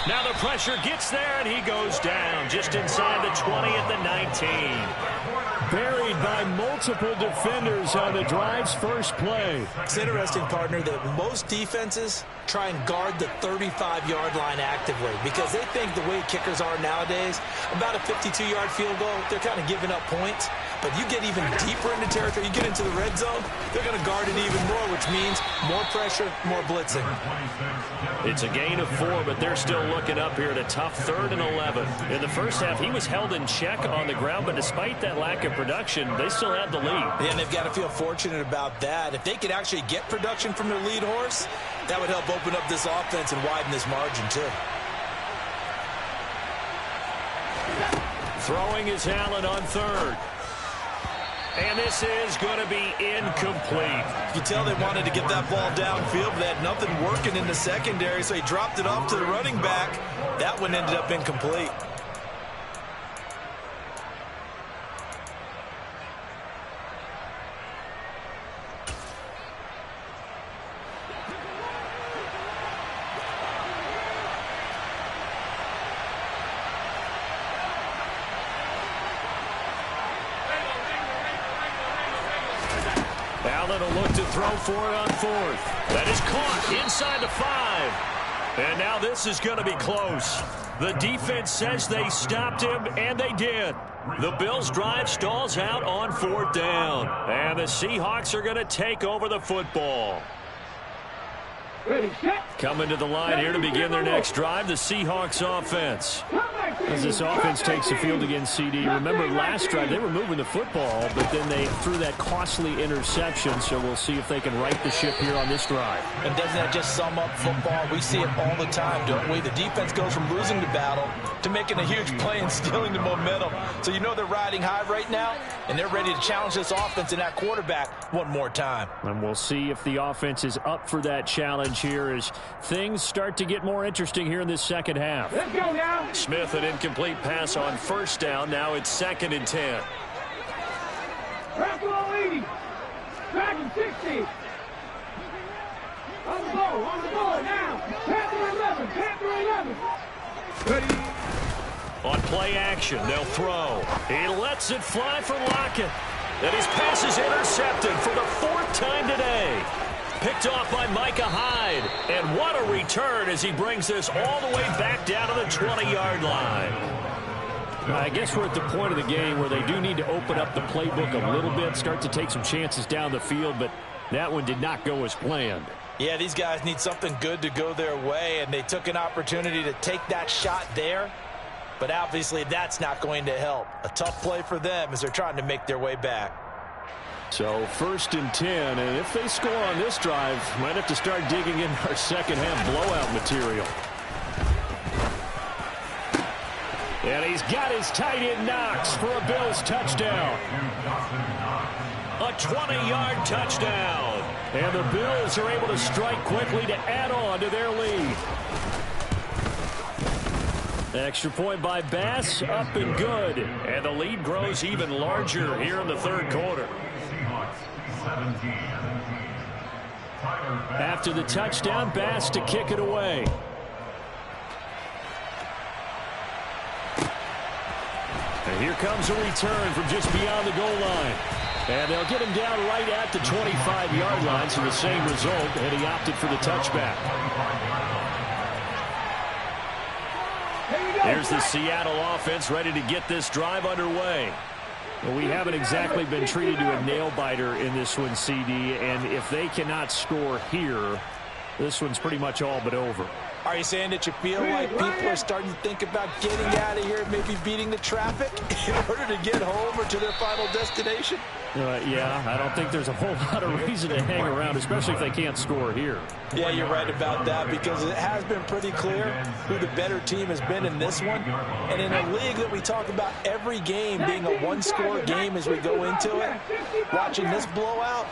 Now the pressure gets there, and he goes down just inside the 20 at the 19. Buried by multiple defenders on the drive's first play. It's interesting, partner, that most defenses try and guard the 35-yard line actively because they think the way kickers are nowadays, about a 52-yard field goal, they're kind of giving up points. but you get even deeper into territory, you get into the red zone, they're going to guard it even more, which means more pressure, more blitzing. It's a gain of 4, but they're still looking up here at a tough 3rd and 11. In the first half, he was held in check on the ground, but despite that lack of production, they still have the lead. Yeah, and they've got to feel fortunate about that. If they could actually get production from their lead horse, that would help open up this offense and widen this margin, too. Throwing is Allen on 3rd. And this is going to be incomplete. You can tell they wanted to get that ball downfield, but they had nothing working in the secondary, so he dropped it off to the running back. That one ended up incomplete. Allen will look to throw for it on 4th. That is caught inside the 5. And now this is going to be close. The defense says they stopped him, and they did. The Bills' drive stalls out on 4th down. And the Seahawks are going to take over the football. Coming to the line here to begin their next drive, the Seahawks offense. As this offense takes the field against CD, remember last drive they were moving the football, but then they threw that costly interception, so we'll see if they can right the ship here on this drive. And doesn't that just sum up football? We see it all the time, don't we? The defense goes from losing the battle to making a huge play and stealing the momentum. So you know they're riding high right now, and they're ready to challenge this offense and that quarterback one more time. And we'll see if the offense is up for that challenge here as things start to get more interesting here in this second half. Let's go now. Smith, an incomplete pass on 1st down. Now it's 2nd and 10. Basketball 80. Dragon 60. On the board now. Panther 11. Ready. On play action, they'll throw. He lets it fly for Lockett. And his pass is intercepted for the 4th time today. Picked off by Micah Hyde. And what a return as he brings this all the way back down to the 20-yard line. I guess we're at the point of the game where they do need to open up the playbook a little bit, start to take some chances down the field, but that one did not go as planned. Yeah, these guys need something good to go their way, and they took an opportunity to take that shot there. But obviously that's not going to help. A tough play for them as they're trying to make their way back. So 1st and 10, and if they score on this drive, might have to start digging in our second half blowout material. And he's got his tight end Knox for a Bills touchdown. A 20-yard touchdown. And the Bills are able to strike quickly to add on to their lead. Extra point by Bass, up and good. And the lead grows even larger here in the 3rd quarter. After the touchdown, Bass to kick it away. And here comes a return from just beyond the goal line. And they'll get him down right at the 25-yard line, so the same result, and he opted for the touchback. Here's the Seattle offense ready to get this drive underway. Well, we haven't exactly been treated to a nail-biter in this one, CD, and if they cannot score here, this one's pretty much all but over. Are you saying that you feel like people are starting to think about getting out of here, maybe beating the traffic in order to get home or to their final destination? Yeah, I don't think there's a whole lot of reason to hang around, especially if they can't score here. Yeah, you're right about that because it has been pretty clear who the better team has been in this one. And in a league that we talk about every game being a one-score game as we go into it, watching this blowout,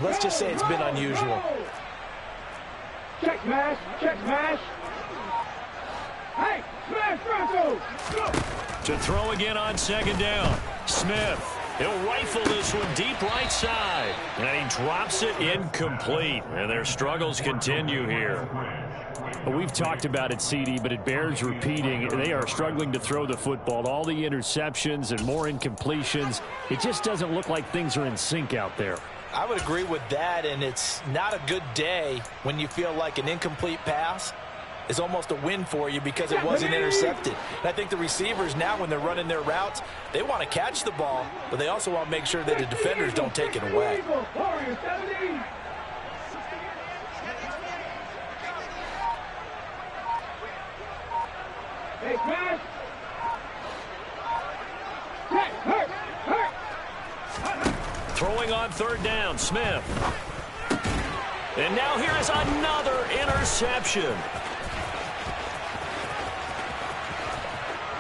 let's just say it's been unusual. Check smash. Hey, smash Bronco. To throw again on 2nd down. Smith. He'll rifle this one deep right side. And he drops it incomplete. And their struggles continue here. Well, we've talked about it, CD, but it bears repeating. They are struggling to throw the football. All the interceptions and more incompletions. It just doesn't look like things are in sync out there. I would agree with that, and it's not a good day when you feel like an incomplete pass is almost a win for you because it wasn't intercepted. And I think the receivers now, when they're running their routes, they want to catch the ball, but they also want to make sure that the defenders don't take it away. Throwing on third down, Smith. And now here is another interception.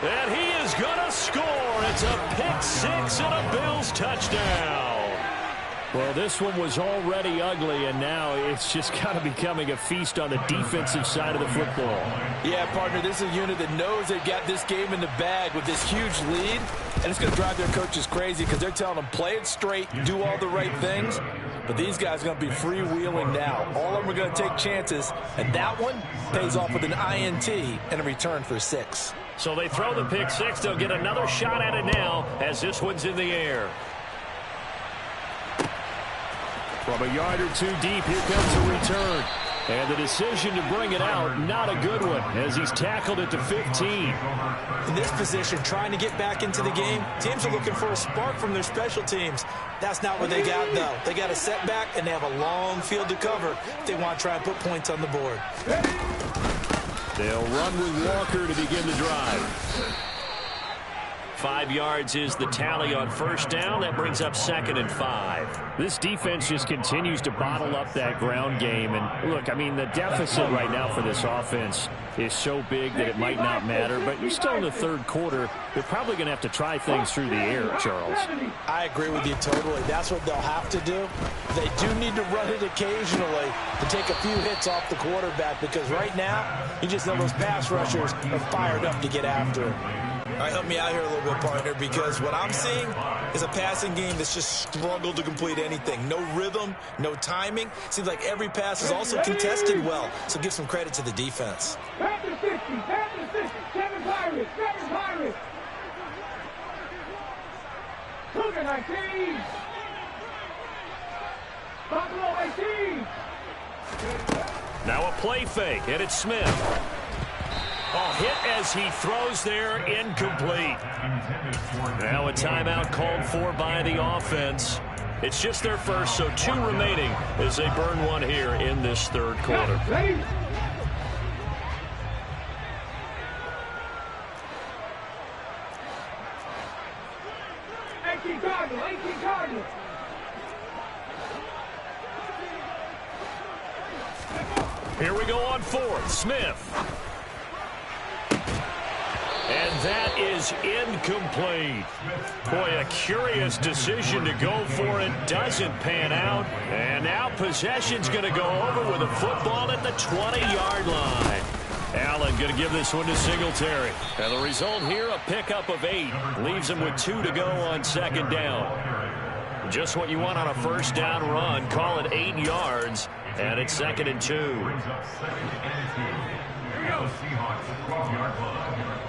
And he is going to score. It's a pick six and a Bills touchdown. Well, this one was already ugly, and now it's just kind of becoming a feast on the defensive side of the football. Yeah, partner, this is a unit that knows they've got this game in the bag with this huge lead, and it's going to drive their coaches crazy because they're telling them play it straight, do all the right things, but these guys are going to be freewheeling now. All of them are going to take chances, and that one pays off with an INT and a return for 6. So they throw the pick six. They'll get another shot at it now as this one's in the air. From a yard or two deep, here comes a return. And the decision to bring it out, not a good one, as he's tackled it to 15. In this position, trying to get back into the game, teams are looking for a spark from their special teams. That's not what they got, though. They got a setback, and they have a long field to cover if they want to try and put points on the board. They'll run with Walker to begin the drive. 5 yards is the tally on first down. That brings up 2nd and 5. This defense just continues to bottle up that ground game. And look, I mean, the deficit right now for this offense is so big that it might not matter. But you're still in the third quarter. They're probably going to have to try things through the air, Charles. I agree with you totally. That's what they'll have to do. They do need to run it occasionally to take a few hits off the quarterback, because right now, you just know those pass rushers are fired up to get after him. All right, help me out here a little bit, partner, because what I'm seeing is a passing game that's just struggled to complete anything. No rhythm, no timing. Seems like every pass is also contested well, so give some credit to the defense. Back to 60, back to 60, 7 Pirates, 7 Pirates. Cougar 19. Buffalo 18. Now a play fake, and it's Smith. Oh, hit as he throws there, incomplete. Now a timeout called for by the offense. It's just their first, so 2 remaining as they burn one here in this third quarter. 18 Cardinals, 18 Cardinals. Here we go on 4th. Smith. And that is incomplete. Boy, a curious decision to go for it. Doesn't pan out. And now possession's going to go over with a football at the 20-yard line. Allen going to give this one to Singletary. And the result here, a pickup of 8. Leaves him with 2 to go on 2nd down. Just what you want on a first down run. Call it 8 yards. And it's 2nd and 2. Here we go. Seahawks, 12-yard line.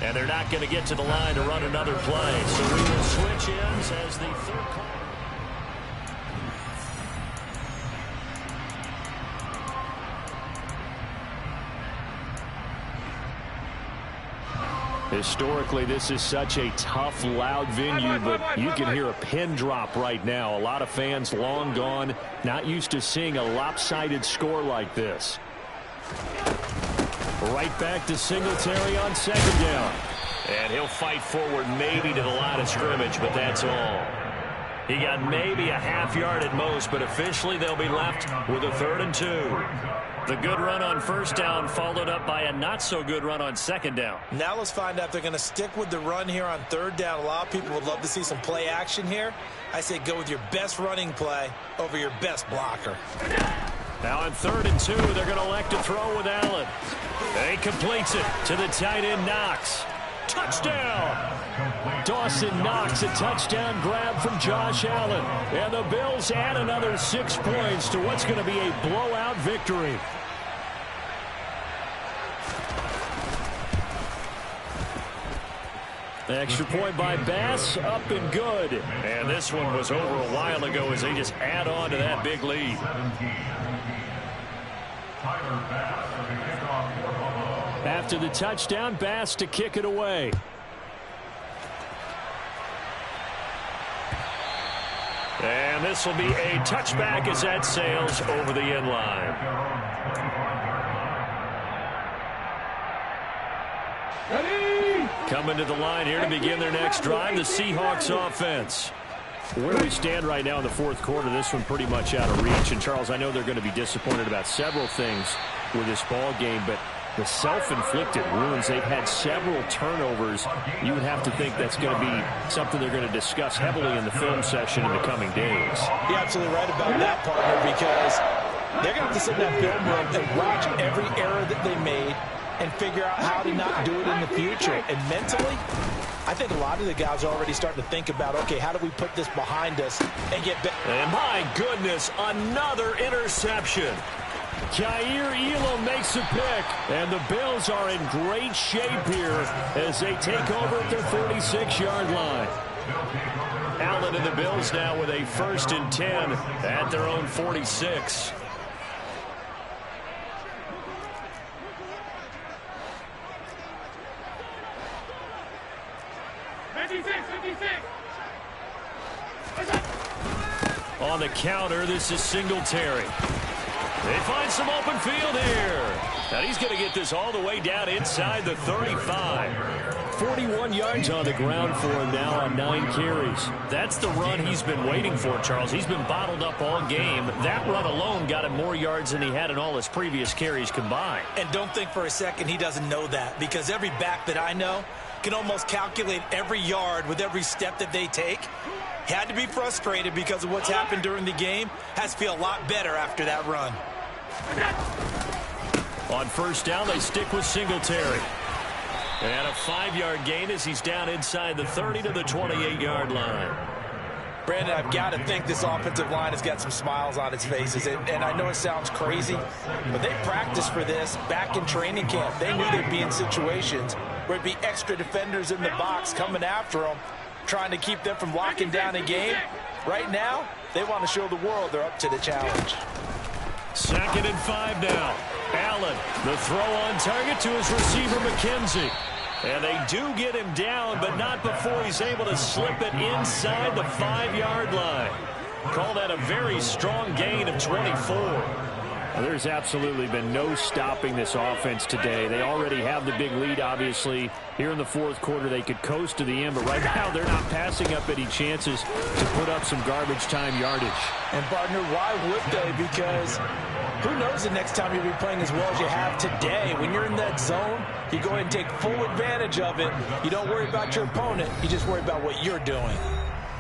And they're not going to get to the line to run another play. So we will switch ends as the third call. Historically, this is such a tough, loud venue, but you can hear a pin drop right now. A lot of fans long gone, not used to seeing a lopsided score like this. Right back to Singletary on 2nd down. And he'll fight forward maybe to the line of scrimmage, but that's all. He got maybe a half yard at most, but officially they'll be left with a 3rd and 2. The good run on first down followed up by a not-so-good run on 2nd down. Now let's find out if they're going to stick with the run here on 3rd down. A lot of people would love to see some play action here. I say go with your best running play over your best blocker. Now on 3rd and 2, they're going to elect to throw with Allen. And he completes it to the tight end, Knox. Touchdown! Dawson Knox, a touchdown grab from Josh Allen. And the Bills add another 6 points to what's going to be a blowout victory. Extra point by Bass, up and good. And this one was over a while ago as they just add on to that big lead. After the touchdown, Bass to kick it away. And this will be a touchback as that sails over the end line. Coming to the line here to begin their next drive, the Seahawks offense. Where we stand right now in the fourth quarter, this one pretty much out of reach. And, Charles, I know they're going to be disappointed about several things with this ball game, but the self-inflicted wounds, they've had several turnovers. You would have to think that's going to be something they're going to discuss heavily in the film session in the coming days. You're absolutely right about that, partner, because they're going to have to sit in that film room and watch every error that they made and figure out how to not do it in the future. And mentally, I think a lot of the guys are already starting to think about, okay, how do we put this behind us and get better? And my goodness, another interception. Kaiir Elam makes a pick, and the Bills are in great shape here as they take over at their 46-yard line. Allen and the Bills now with a 1st and 10 at their own 46. On the counter, this is Singletary. They find some open field here. And he's going to get this all the way down inside the 35. 41 yards on the ground for him now on 9 carries. That's the run he's been waiting for, Charles. He's been bottled up all game. That run alone got him more yards than he had in all his previous carries combined. And don't think for a second he doesn't know that, because every back that I know can almost calculate every yard with every step that they take. Had to be frustrated because of what's happened during the game. Has to feel a lot better after that run. On 1st down, they stick with Singletary. And a 5-yard gain as he's down inside the 30 to the 28-yard line. Brandon, I've got to think this offensive line has got some smiles on its faces. And I know it sounds crazy, but they practiced for this back in training camp. They knew they'd be in situations where it'd be extra defenders in the box coming after them, trying to keep them from locking down a game. Right now, they want to show the world they're up to the challenge. 2nd and 5 now. Allen, the throw on target to his receiver, McKenzie. And they do get him down, but not before he's able to slip it inside the 5-yard line. Call that a very strong gain of 24. Well, there's absolutely been no stopping this offense today. They already have the big lead, obviously. Here in the fourth quarter, they could coast to the end, but right now they're not passing up any chances to put up some garbage time yardage. And, partner, why would they? Because who knows the next time you'll be playing as well as you have today. When you're in that zone, you go ahead and take full advantage of it. You don't worry about your opponent. You just worry about what you're doing.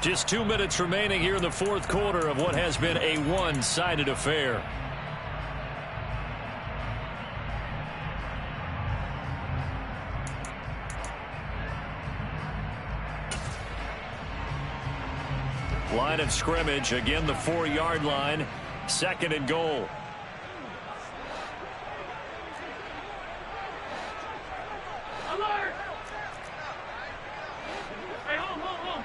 Just 2 minutes remaining here in the fourth quarter of what has been a one-sided affair. Line of scrimmage, again the 4-yard line, 2nd and goal. Alert! Hey, home.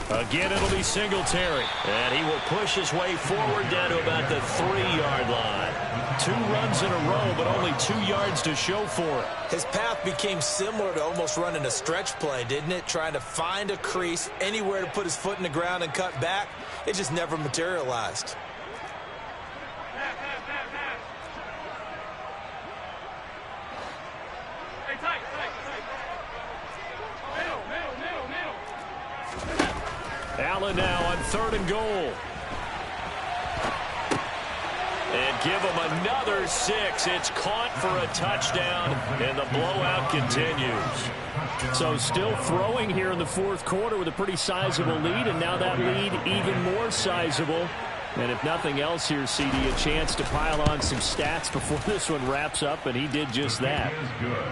Again, it'll be Singletary. And he will push his way forward down to about the 3-yard line. 2 runs in a row, but only 2 yards to show for it. His path became similar to almost running a stretch play, didn't it? Trying to find a crease, anywhere to put his foot in the ground and cut back. It just never materialized. Hey, tight. Middle. Allen now on 3rd and goal. And give him another 6. It's caught for a touchdown, and the blowout continues. So still throwing here in the fourth quarter with a pretty sizable lead, and now that lead even more sizable. And if nothing else here, CD, a chance to pile on some stats before this one wraps up, and he did just that.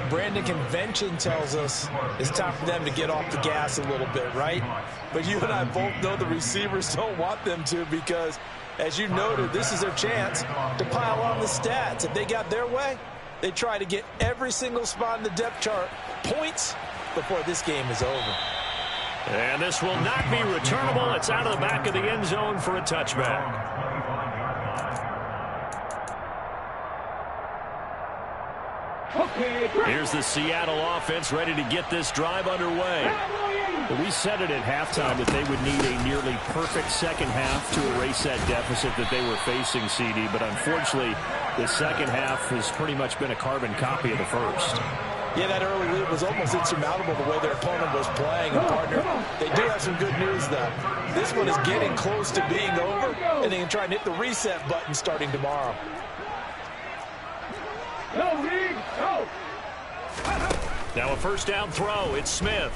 Brandon, convention tells us it's time for them to get off the gas a little bit, right? But you and I both know the receivers don't want them to, because, as you noted, this is their chance to pile on the stats. If they got their way, They try to get every single spot in the depth chart points before this game is over. And this will not be returnable. It's out of the back of the end zone for a touchback. Here's the Seattle offense ready to get this drive underway. Well, we said it at halftime that they would need a nearly perfect second half to erase that deficit that they were facing, CD. But unfortunately, the second half has pretty much been a carbon copy of the first. Yeah, that early lead was almost insurmountable the way their opponent was playing. And partner, they do have some good news, though. This one is getting close to being over, and they can try and hit the reset button starting tomorrow. Now a first down throw. It's Smith.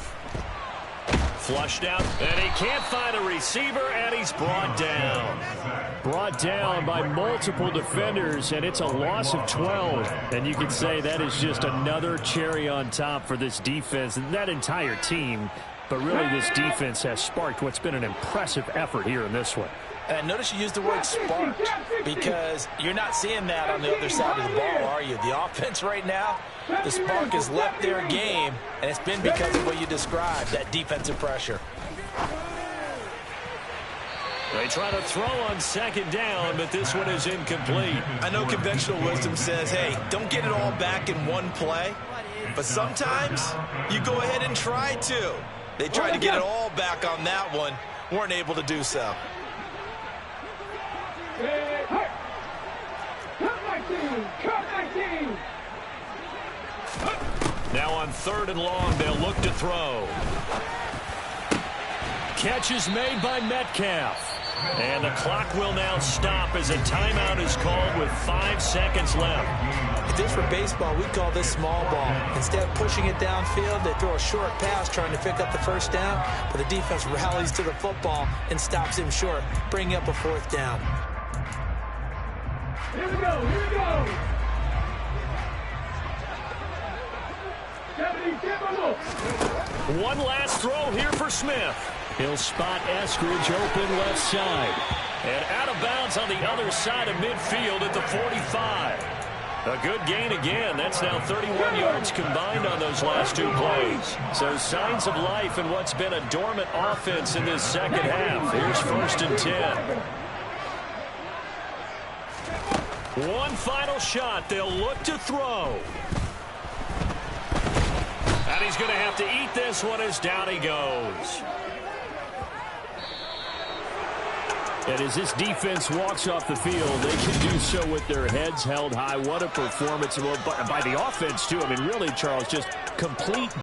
Flushed out, and he can't find a receiver, and he's brought down. Brought down by multiple defenders, and it's a loss of 12. And you could say that is just another cherry on top for this defense and that entire team. But really, this defense has sparked what's been an impressive effort here in this one. And notice you used the word sparked, because you're not seeing that on the other side of the ball, are you? The offense right now, the spark has left their game, and it's been because of what you described, that defensive pressure. They try to throw on second down, but this one is incomplete. I know conventional wisdom says, hey, don't get it all back in one play, but sometimes you go ahead and try to. They tried to get it all back on that one, weren't able to do so. Now on 3rd and long, they'll look to throw. Catch is made by Metcalf. And the clock will now stop as a timeout is called with 5 seconds left. If this were baseball, we'd call this small ball. Instead of pushing it downfield, they throw a short pass trying to pick up the first down, but the defense rallies to the football and stops him short, bringing up a 4th down. Here we go, here we go. One last throw here for Smith. He'll spot Eskridge open left side. And out of bounds on the other side of midfield at the 45. A good gain again. That's now 31 yards combined on those last 2 plays. So signs of life in what's been a dormant offense in this second half. Here's 1st and 10. One final shot. They'll look to throw. And he's going to have to eat this one as down he goes. And as this defense walks off the field, they can do so with their heads held high. What a performance by the offense, too. I mean, really, Charles, just complete